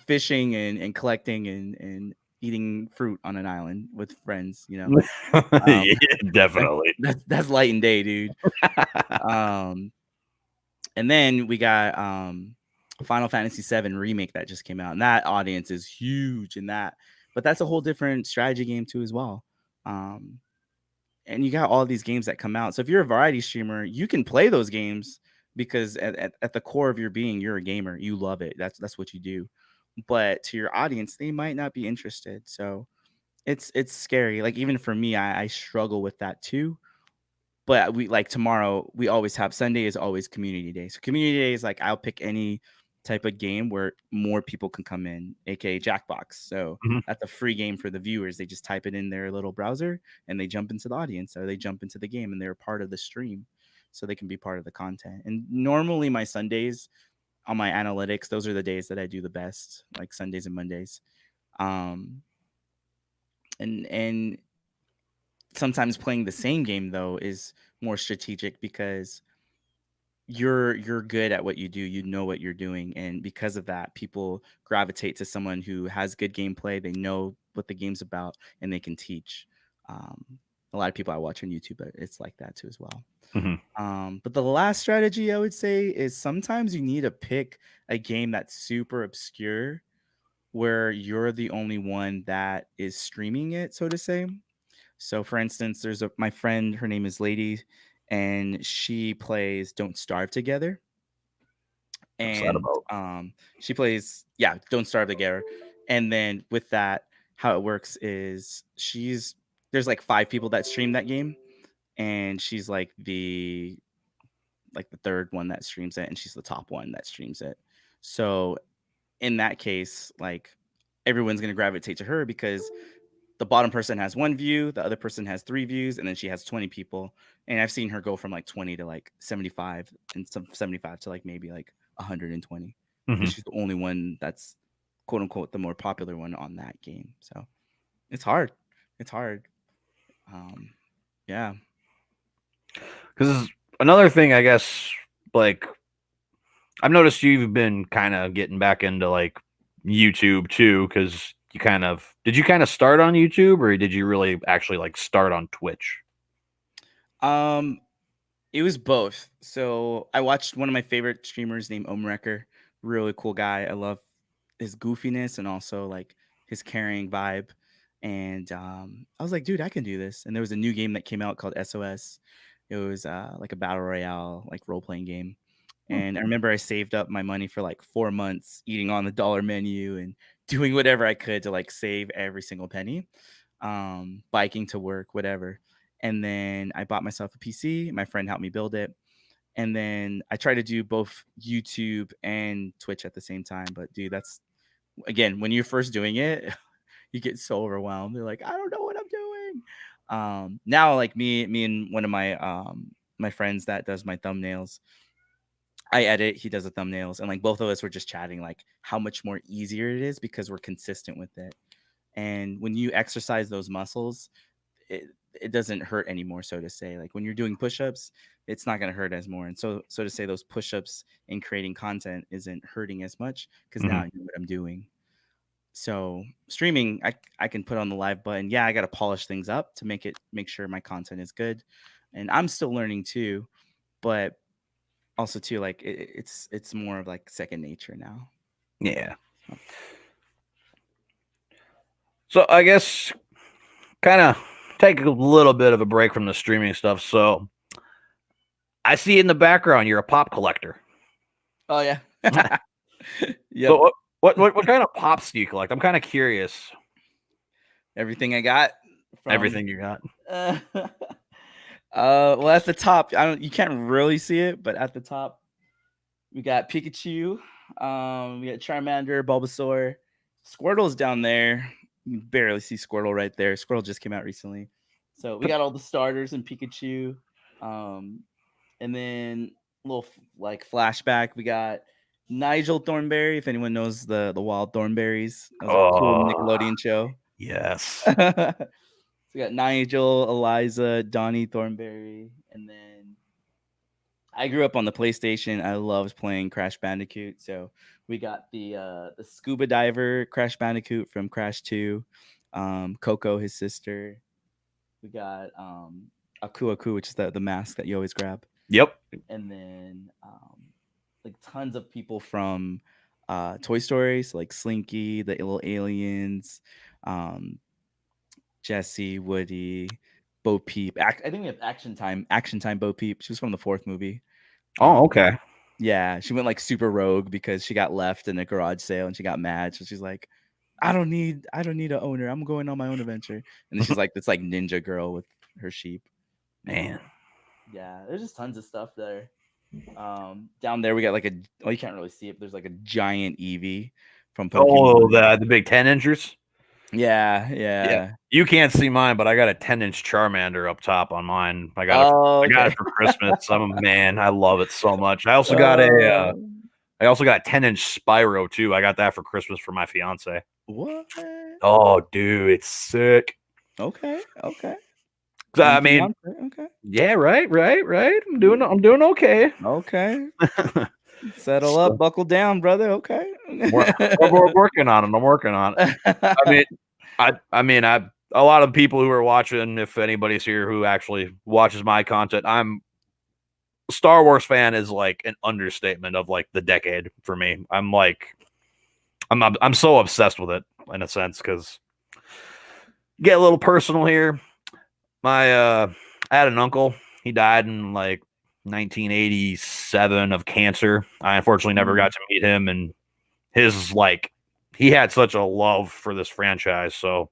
fishing and collecting and eating fruit on an island with friends. Um, Yeah, that, definitely. that's light and day, dude. Um, and then we got Final Fantasy VII Remake that just came out, and that audience is huge in that. But that's a whole different strategy game too, as well. Um, and you got all these games that come out. So if you're a variety streamer, you can play those games because at the core of your being, you're a gamer. You love it. That's what you do. But to your audience, they might not be interested. So it's scary. Like even for me, I struggle with that too. But we like tomorrow, we always have Sunday is always community day. So community day is like I'll pick any type of game where more people can come in, aka Jackbox. So Mhm. that's a free game for the viewers. They just type it in their little browser and they jump into the audience or they jump into the game and they're part of the stream. So they can be part of the content. And normally my Sundays on my analytics, those are the days that I do the best, like Sundays and Mondays. Um and sometimes playing the same game though is more strategic because you're good at what you do, you know what you're doing, and because of that people gravitate to someone who has good gameplay, they know what the game's about, and they can teach. um, a lot of people I watch on YouTube, but it's like that too as well. Mhm. But the last strategy I would say is sometimes you need to pick a game that's super obscure where you're the only one that is streaming it, so to say. So, for instance, there's my friend, her name is Lady, and she plays Don't Starve Together. What's that And about? she plays, yeah, Don't Starve Together. And then with that, how it works is there's like 5 people that stream that game, and she's like the third one that streams it, and she's the top one that streams it. So in that case, like everyone's gonna gravitate to her because the bottom person has 1 view, the other person has 3 views, and then she has 20 people. And I've seen her go from like 20 to like 75, and some 75 to like maybe like 120 because Mhm. she's the only one that's quote unquote the more popular one on that game. So it's hard. It's hard. Um, yeah. Because another thing, I guess, like I've noticed you've been kind of getting back into like YouTube too. Because did you kind of start on YouTube, or did you really actually like start on Twitch? Um, It was both. So I watched one of my favorite streamers named Omrecker. Really cool guy. I love his goofiness and also like his caring vibe. And I was like, dude, I can do this. And there was a new game that came out called SOS. It was like a battle royale, like role playing game. Hmm. And I remember I saved up my money for like 4 months, eating on the dollar menu and doing whatever I could to like save every single penny, biking to work, whatever. And then I bought myself a PC. My friend helped me build it. And then I tried to do both YouTube and Twitch at the same time. But dude, that's again, when you're first doing it, you get so overwhelmed. You're like, I don't know what I'm doing. Now like me and one of my friends that does my thumbnails, I edit, he does the thumbnails, and like both of us were just chatting like how much more easier it is because we're consistent with it. And when you exercise those muscles, it doesn't hurt anymore, so to say. Like when you're doing push-ups, it's not going to hurt as more, and so to say those push-ups in creating content isn't hurting as much because now Hmm. I know what I'm doing. So streaming, I can put on the live button. Yeah, I got to polish things up to make sure my content is good, and I'm still learning too. But also too, like it's more of like second nature now. Yeah. So, So I guess kind of take a little bit of a break from the streaming stuff. So I see in the background you're a pop collector. Oh yeah. Yep. So what kind of pops do you collect? I'm kind of curious. Everything I got from Everything you got. well, at the top, you can't really see it, but at the top we got Pikachu, we got Charmander, Bulbasaur, Squirtle's down there. You can barely see Squirtle right there. Squirtle just came out recently. So we got all the starters and Pikachu. And then a little like flashback, we got Nigel Thornberry, if anyone knows the Wild Thornberries. That was a cool Nickelodeon show. Yes. So we got Nigel, Eliza, Donnie Thornberry, and then I grew up on the PlayStation. I loved playing Crash Bandicoot. So we got the scuba diver Crash Bandicoot from Crash 2, Coco, his sister. We got Aku Aku, which is the mask that you always grab. Yep. And then like tons of people from Toy Story, so like Slinky, the little aliens, Jesse, Woody, Bo Peep. I think we have Action Time Bo Peep. She was from the fourth movie. Oh, okay. Yeah, she went like super rogue because she got left in a garage sale and she got mad. So she's like, I don't need an owner. I'm going on my own adventure. And then she's like this like ninja girl with her sheep. Man. Yeah, there's just tons of stuff there. Down there we got like you can't really see it, but there's like a giant Eevee from Pokemon. Oh, the big 10-inchers? Yeah. You can't see mine, but I got a 10-inch Charmander up top on mine. I got it for Christmas. I'm a man. I love it so much. I also got a 10-inch Spyro too. I got that for Christmas for my fiance. What? Oh, dude, it's sick. Okay. I mean, okay. Yeah, right. I'm doing okay. Okay. Settle up, buckle down, brother. Okay. We're working on it. I'm working on it. I mean, a lot of people who are watching, if anybody's here who actually watches my content, Star Wars fan is like an understatement of like the decade for me. I'm so obsessed with it in a sense because get a little personal here. I had an uncle. He died in like 1987 of cancer. I unfortunately never got to meet him, and he had such a love for this franchise. So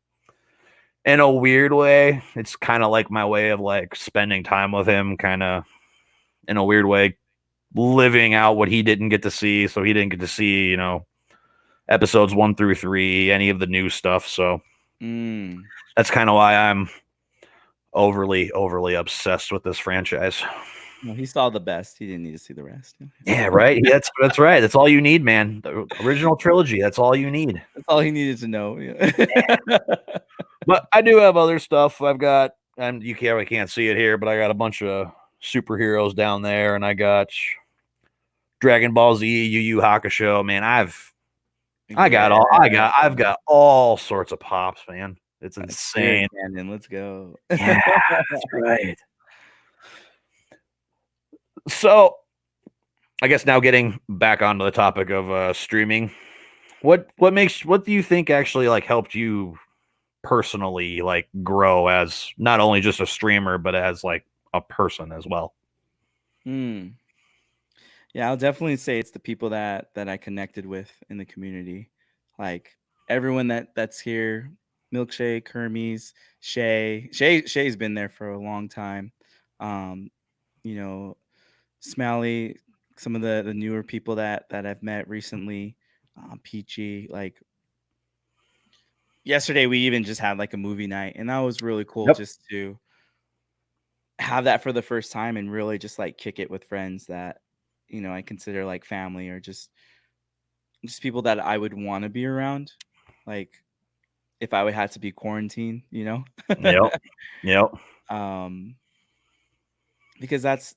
in a weird way, it's kind of like my way of like spending time with him, kind of in a weird way, living out what he didn't get to see. So he didn't get to see, episodes 1 through 3, any of the new stuff. So that's kind of why I'm overly obsessed with this franchise. Well, he saw the best. He didn't need to see the rest. Yeah, right. That's right. That's all you need, man. The original trilogy. That's all you need. That's all he needed to know. Yeah. But I do have other stuff. I've got, and you can't see it here, but I got a bunch of superheroes down there, and I got Dragon Ball Z, Yu Yu Hakusho. Man, I've got all sorts of pops, man. It's insane. Cannon, let's go. Yeah, that's right. So, I guess now getting back onto the topic of streaming, what do you think actually like helped you personally like grow as not only just a streamer but as like a person as well? Yeah, I'll definitely say it's the people that I connected with in the community. Like everyone that's here, Milkshake, Hermes, Shay's been there for a long time. You know, Smalley, some of the newer people that I've met recently, Peachy. Like yesterday, we even just had like a movie night, and that was really cool just to have that for the first time and really just like kick it with friends that I consider like family or just people that I would want to be around. Like if I would have to be quarantined, Yep. Because that's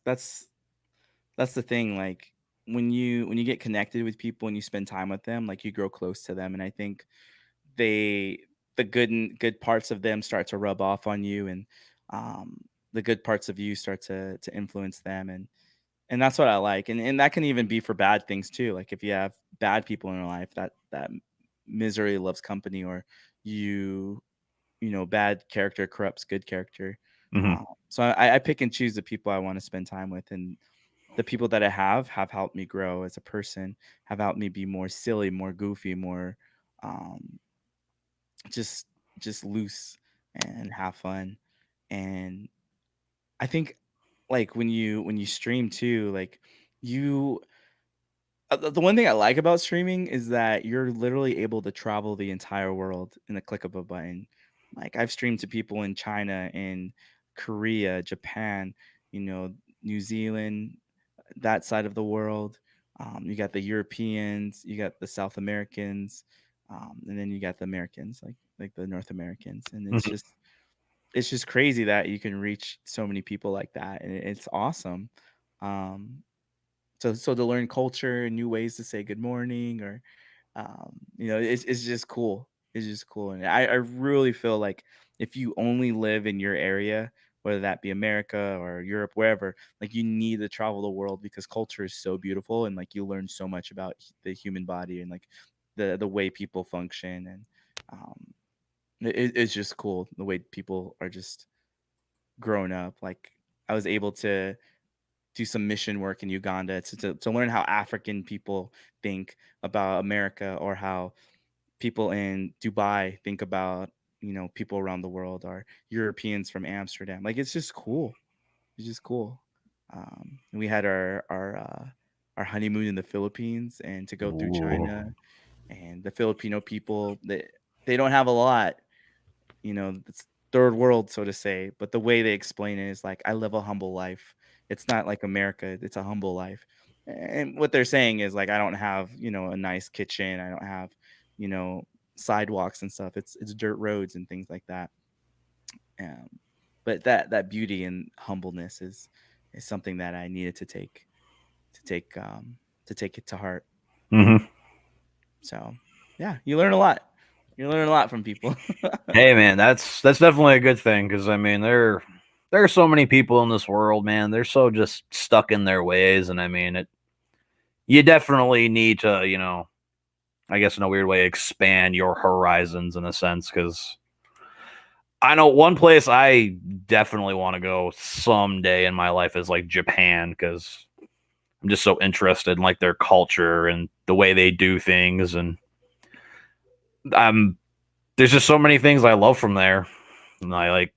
the thing. Like when you get connected with people and you spend time with them, like you grow close to them, and I think the good parts of them start to rub off on you, and the good parts of you start to influence them, and that's what I like, and that can even be for bad things too. Like if you have bad people in your life, that misery loves company, or you bad character corrupts good character. Hmm. So I pick and choose the people I want to spend time with, and the people that I have helped me grow as a person, have helped me be more silly, more goofy, more um, just loose and have fun. And I think like when you stream too, like you the one thing I like about streaming is that you're literally able to travel the entire world in the click of a button. Like I've streamed to people in China, in Korea, Japan, you know, New Zealand, that side of the world. You got the Europeans, you got the South Americans, and then you got the Americans, like the North Americans, and Hmm. it's just crazy that you can reach so many people like that, and it's awesome. Um, so to learn culture and new ways to say good morning, or it's just cool. It's just cool, and I really feel like if you only live in your area, whether that be America or Europe, wherever, like you need to travel the world because culture is so beautiful, and like you learn so much about the human body and like the way people function, and um, it's just cool the way people are just grown up. Like I was able to do some mission work in Uganda to learn how African people think about America, or how people in Dubai think about, people around the world, or Europeans from Amsterdam. Like it's just cool. It's just cool. And we had our honeymoon in the Philippines, and to go through Ooh. China, and the Filipino people, they don't have a lot, it's third world, so to say. But the way they explain it is like, I live a humble life. It's not like America, it's a humble life. And what they're saying is like, I don't have, a nice kitchen. I don't have, you know, sidewalks and stuff. It's dirt roads and things like that. Um, but that beauty and humbleness is something that I needed to take to take it to heart. Hmm. So yeah, you learn a lot. You learn a lot from people. Hey, man, that's definitely a good thing because I mean there are so many people in this world, man. They're so just stuck in their ways, and I mean it. You definitely need to, I guess in a weird way, expand your horizons in a sense because I know one place I definitely want to go someday in my life is like Japan because I'm just so interested in like their culture and the way they do things, and I'm there's just so many things I love from there. And I like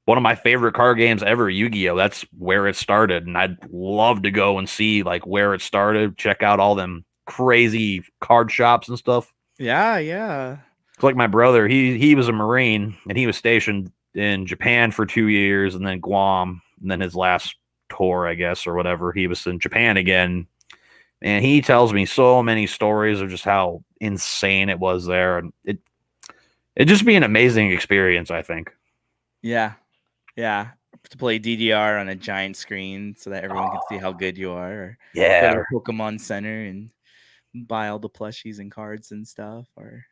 one of my favorite card games ever, Yu-Gi-Oh. That's where it started, and I'd love to go and see like where it started, check out all them crazy card shops and stuff. Yeah, yeah. Like my brother, he was a Marine and he was stationed in Japan for 2 years, and then Guam, and then his last tour, I guess, or whatever, he was in Japan again. And he tells me so many stories of just how insane it was there, and it'd just be an amazing experience, I think. Yeah. Yeah, to play DDR on a giant screen so that everyone can see Oh, how good you are, or go to yeah, the Pokemon Center and buy all the plushies and cards and stuff, or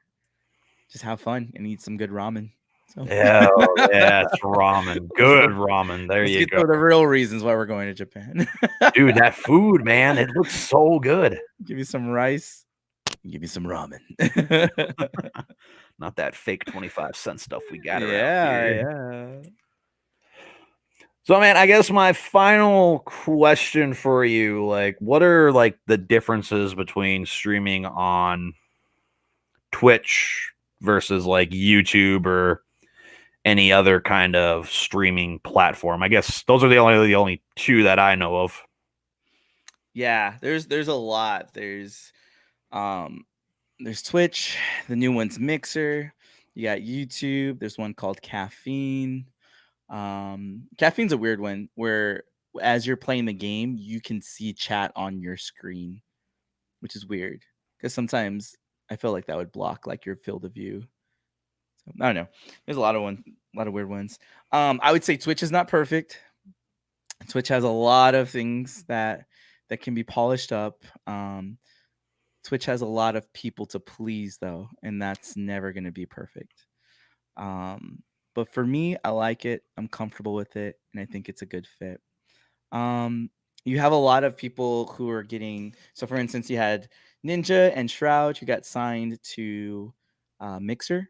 just have fun and eat some good ramen. So yeah, yeah, it's ramen, good so ramen. There let's you get go, to the real reasons why we're going to Japan. dude. That food, man, it looks so good. Give you some rice, give you some ramen. Not that fake 25-cent stuff we got around Yeah, here. yeah. So, man, I guess my final question for you, like, what are like the differences between streaming on Twitch versus like YouTube or any other kind of streaming platform? I guess those are the only two that I know of. Yeah, there's a lot. Um there's Twitch, the new one's Mixer. You got YouTube. There's one called Caffeine. Caffeine's a weird one where as you're playing the game, you can see chat on your screen, which is weird because sometimes I feel like that would block like your field of view. So I don't know. There's a lot of weird ones. I would say Twitch is not perfect. Twitch has a lot of things that can be polished up. Twitch has a lot of people to please though, and that's never going to be perfect. Um, but for me, I like it. I'm comfortable with it, and I think it's a good fit. Um, you have a lot of people who are getting. So, for instance, you had Ninja and Shroud who got signed to Mixer.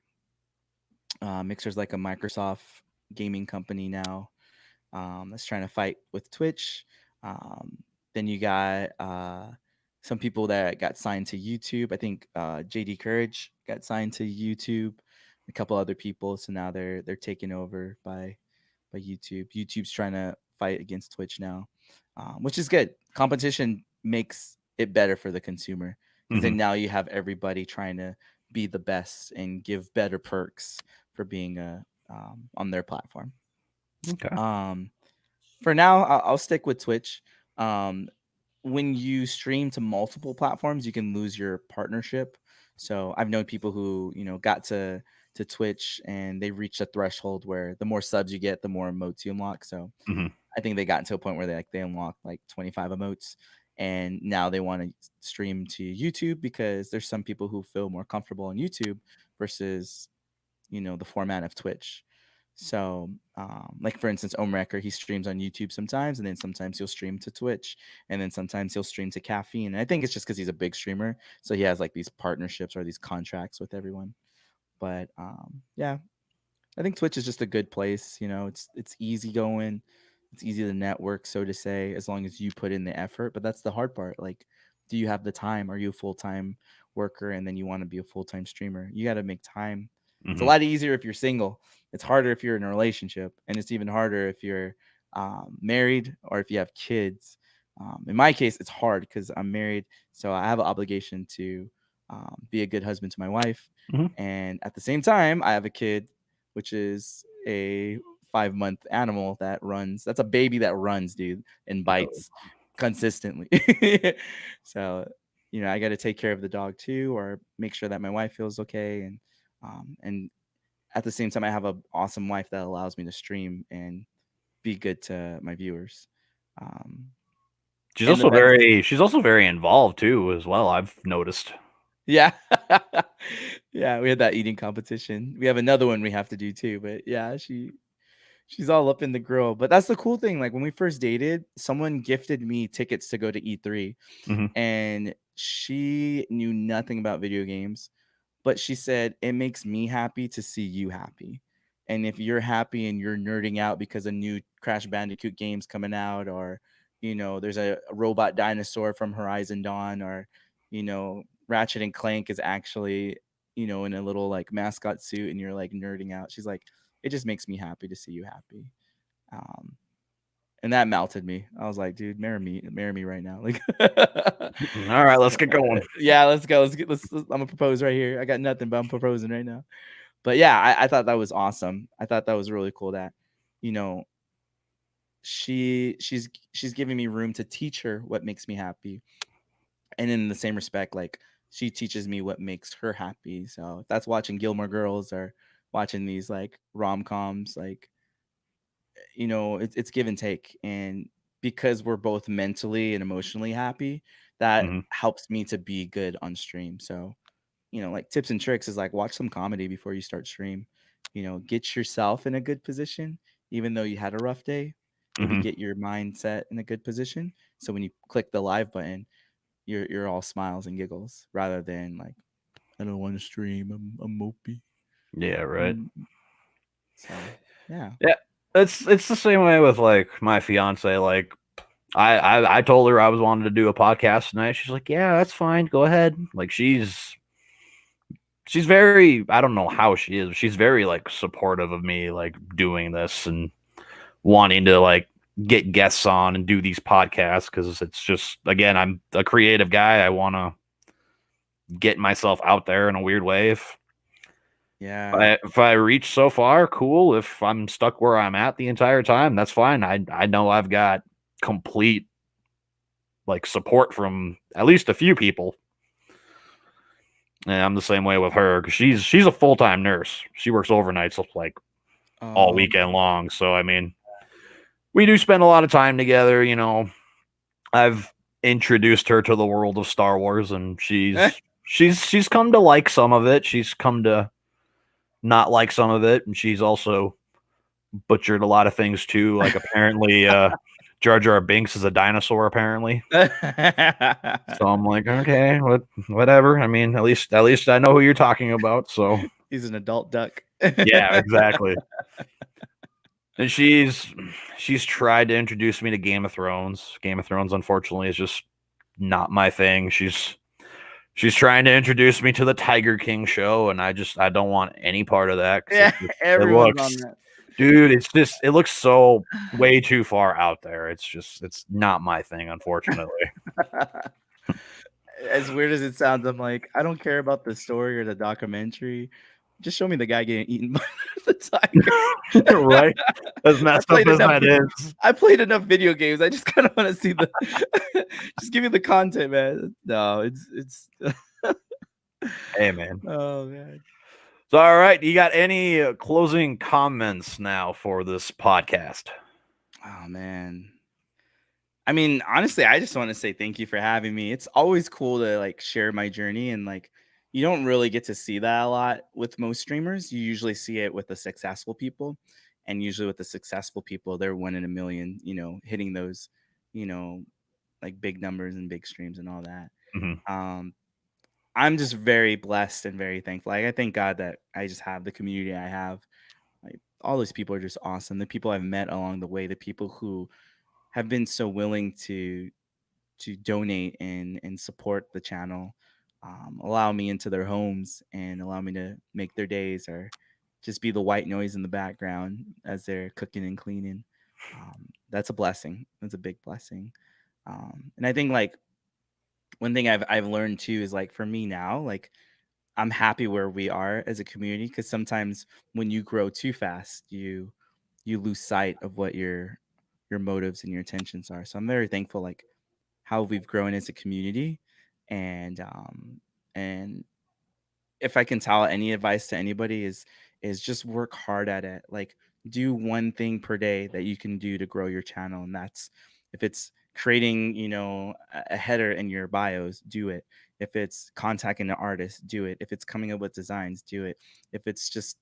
Mixer's like a Microsoft gaming company now, that's trying to fight with Twitch. Um, then you got some people that got signed to YouTube. I think JD Courage got signed to YouTube. A couple other people, so now they're taken over by YouTube. YouTube's trying to fight against Twitch now, which is good. Competition makes it better for the consumer because Hmm. then now you have everybody trying to be the best and give better perks for being on their platform. Okay. Um, for now, I'll stick with Twitch. Um, when you stream to multiple platforms, you can lose your partnership. So I've known people who got to Twitch and they reached a threshold where the more subs you get, the more emotes you unlock. So Hmm. I think they got to a point where they unlocked like 25 emotes, and now they want to stream to YouTube because there's some people who feel more comfortable on YouTube versus the format of Twitch. So, like for instance, Omrecker, he streams on YouTube sometimes, and then sometimes he'll stream to Twitch, and then sometimes he'll stream to Caffeine. And I think it's just because he's a big streamer, so he has like these partnerships or these contracts with everyone. But yeah, I think Twitch is just a good place. It's easy going, it's easy to network, so to say, as long as you put in the effort. But that's the hard part. Like, do you have the time? Are you a full time worker and then you want to be a full time streamer? You got to make time. It's a Hmm. lot easier if you're single. It's harder if you're in a relationship, and it's even harder if you're married or if you have kids. In my case, it's hard because I'm married, so I have an obligation to be a good husband to my wife, Hmm. and at the same time, I have a kid which is a 5-month animal that runs. That's a baby that runs, dude, and bites consistently. So, I got to take care of the dog too, or make sure that my wife feels okay, and at the same time, I have an awesome wife that allows me to stream and be good to my viewers. Um, and the best, She's also very involved too, as well. I've noticed. yeah, yeah. We had that eating competition. We have another one we have to do too, but yeah, she's all up in the grill. But that's the cool thing. Like when we first dated, someone gifted me tickets to go to E3, Hmm. and she knew nothing about video games, but she said, "It makes me happy to see you happy. And if you're happy and you're nerding out because a new Crash Bandicoot game's coming out, or there's a robot dinosaur from Horizon Dawn, or Ratchet and Clank is actually in a little like mascot suit and you're like nerding out." She's like, "It just makes me happy to see you happy." Um, and that melted me. I was like, "Dude, marry me right now." Like, All right, let's get going. yeah, let's go. I'm gonna propose right here. I got nothing, but I'm proposing right now. But yeah, I thought that was awesome. I thought that was really cool that, you know, she's giving me room to teach her what makes me happy. And in the same respect, like she teaches me what makes her happy. So if that's watching Gilmore Girls or watching these like rom coms, like it's give and take. And because we're both mentally and emotionally happy, that Hmm. helps me to be good on stream. So like tips and tricks is like watch some comedy before you start stream. Get yourself in a good position, even though you had a rough day. Maybe Hmm. get your mindset in a good position. So when you click the live button, you're all smiles and giggles rather than like, I don't want to stream. I'm mopey. Yeah, right. Mm. So yeah. Yeah, it's the same way with like my fiance. Like I told her I was wanting to do a podcast tonight. She's like, "Yeah, that's fine. Go ahead." Like she's very, I don't know how she is. She's very like supportive of me like doing this and wanting to like get guests on and do these podcasts because it's just, again, I'm a creative guy. I want to get myself out there in a weird way. Yeah. If I reach so far, cool. If I'm stuck where I'm at the entire time, that's fine. I know I've got complete like support from at least a few people. And I'm the same way with her because she's a full time nurse. She works overnights like all Oh, weekend long. So I mean, we do spend a lot of time together. I've introduced her to the world of Star Wars, and she's come to like some of it. She's come to not like some of it, and she's also butchered a lot of things too. Like apparently, Jar Jar Binks is a dinosaur. Apparently, so I'm like, okay, whatever. I mean, at least I know who you're talking about. So he's an adult duck. Yeah, exactly. And she's tried to introduce me to Game of Thrones. Game of Thrones, unfortunately, is just not my thing. She's trying to introduce me to the Tiger King show, and I don't want any part of that because Yeah, it everyone's on looks, dude, it looks so way too far out there. It's not my thing, unfortunately. that. As weird as it sounds, I'm like, I don't care about the story or the documentary. Just show me the guy getting eaten by the tiger. Right? As I messed up played as enough. that is. I played enough video games. I just kind of want to see the. Just give me the content, man. No, it's. Hey, man. Oh man. So, all right, you got any closing comments now for this podcast? Oh man. I mean, honestly, I just want to say thank you for having me. It's always cool to like share my journey, and like you don't really get to see that a lot with most streamers. You usually see it with the successful people, and usually with the successful people, they're 1 in a million, hitting those, you know, like big numbers and big streams and all that. Mhm. Um I'm just very blessed and very thankful. Like I thank God that I just have the community I have. Like all those people are just awesome. The people I've met along the way, the people who have been so willing to donate and support the channel, allow me into their homes and allow me to make their days or just be the white noise in the background as they're cooking and cleaning. That's a blessing. That's a big blessing. And I think like one thing I've learned too is like for me now, like I'm happy where we are as a community because sometimes when you grow too fast, you lose sight of what your motives and your intentions are. So I'm very thankful like how we've grown as a community, and if I can tell any advice to anybody is just work hard at it. Like do one thing per day that you can do to grow your channel, and that's if it's creating, a header in your bios, do it. If it's contacting an artist, do it. If it's coming up with designs, do it. If it's just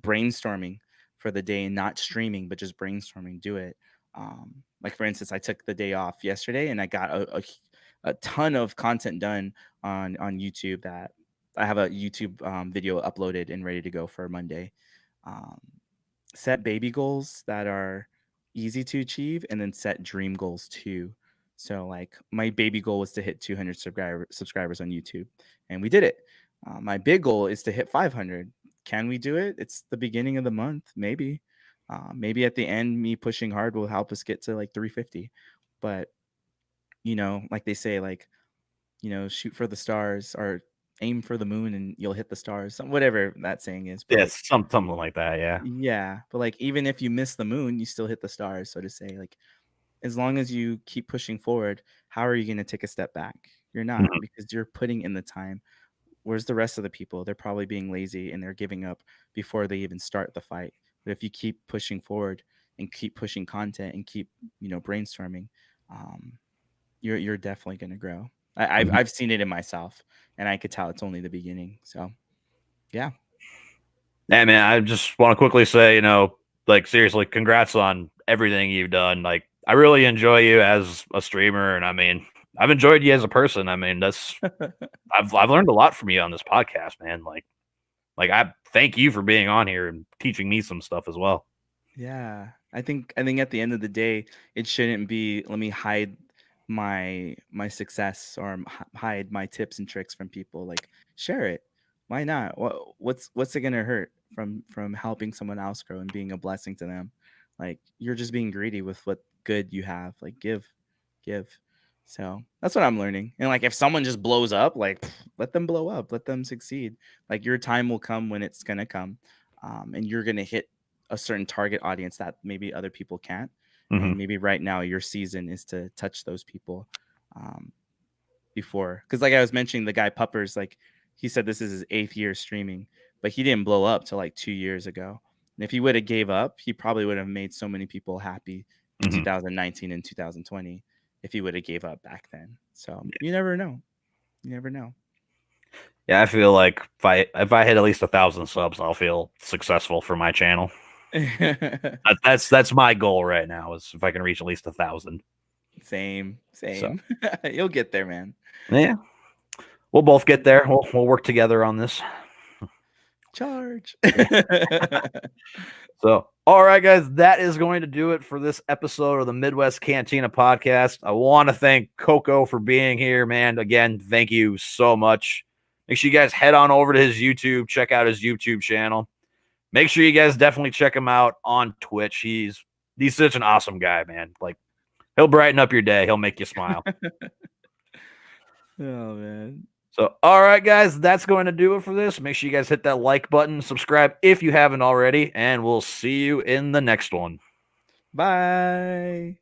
brainstorming for the day and not streaming, but just brainstorming, do it. Like for instance, I took the day off yesterday and I got a ton of content done on YouTube that I have a YouTube video uploaded and ready to go for Monday. Um, Set baby goals that are easy to achieve and then set dream goals too. So like my baby goal was to hit 200 subscribers on YouTube and we did it. My big goal is to hit 500. Can we do it? It's the beginning of the month, maybe. Maybe at the end, me pushing hard will help us get to like 350. But like they say, like shoot for the stars or aim for the moon and you'll hit the stars. Whatever that saying is, but like Yes, something like that. Yeah. yeah, but like even if you miss the moon, you still hit the stars, so to say. Like as long as you keep pushing forward, how are you going to take a step back? You're not Mhm. because you're putting in the time. Where's the rest of the people? They're probably being lazy and they're giving up before they even start the fight. But if you keep pushing forward and keep pushing content and keep, brainstorming, um, you're definitely going to grow. I've Mhm. I've seen it in myself, and I could tell it's only the beginning. So yeah. Hey, man, I just want to quickly say, like seriously, congrats on everything you've done. Like, I really enjoy you as a streamer, and I mean, I've enjoyed you as a person. I mean, I've learned a lot from you on this podcast, man. Like I thank you for being on here and teaching me some stuff as well. Yeah, I think at the end of the day, it shouldn't be let me hide my success or hide my tips and tricks from people. Like share it. Why not? What's it gonna hurt from helping someone else grow and being a blessing to them? Like you're just being greedy with what good you have. Like give. So that's what I'm learning. And like if someone just blows up, like let them blow up, let them succeed. Like your time will come when it's gonna come, and you're gonna hit a certain target audience that maybe other people can't. Hmm. And maybe right now your season is to touch those people, um, before. Because like I was mentioning, the guy Puppers, like he said this is his 8th year streaming, but he didn't blow up till like 2 years ago. And if he would have gave up, he probably would have made so many people happy in Hmm. 2019 and 2020 if he would have gave up back then. So you never know. You never know. Yeah, I feel like if I hit at least 1,000 subs, I'll feel successful for my channel. That's my goal right now is if I can reach at least 1,000. Same, So same. You'll get there, man. yeah, we'll both get there. We'll work together on this. Charge. So, all right, guys, that is going to do it for this episode of the Midwest Cantina podcast. I want to thank Coco for being here, man. Again, thank you so much. Make sure you guys head on over to his YouTube, check out his YouTube channel. Make sure you guys definitely check him out on Twitch. He's such an awesome guy, man. Like, he'll brighten up your day. He'll make you smile. Oh, man. So, all right, guys, that's going to do it for this. Make sure you guys hit that like button, subscribe if you haven't already, and we'll see you in the next one. Bye.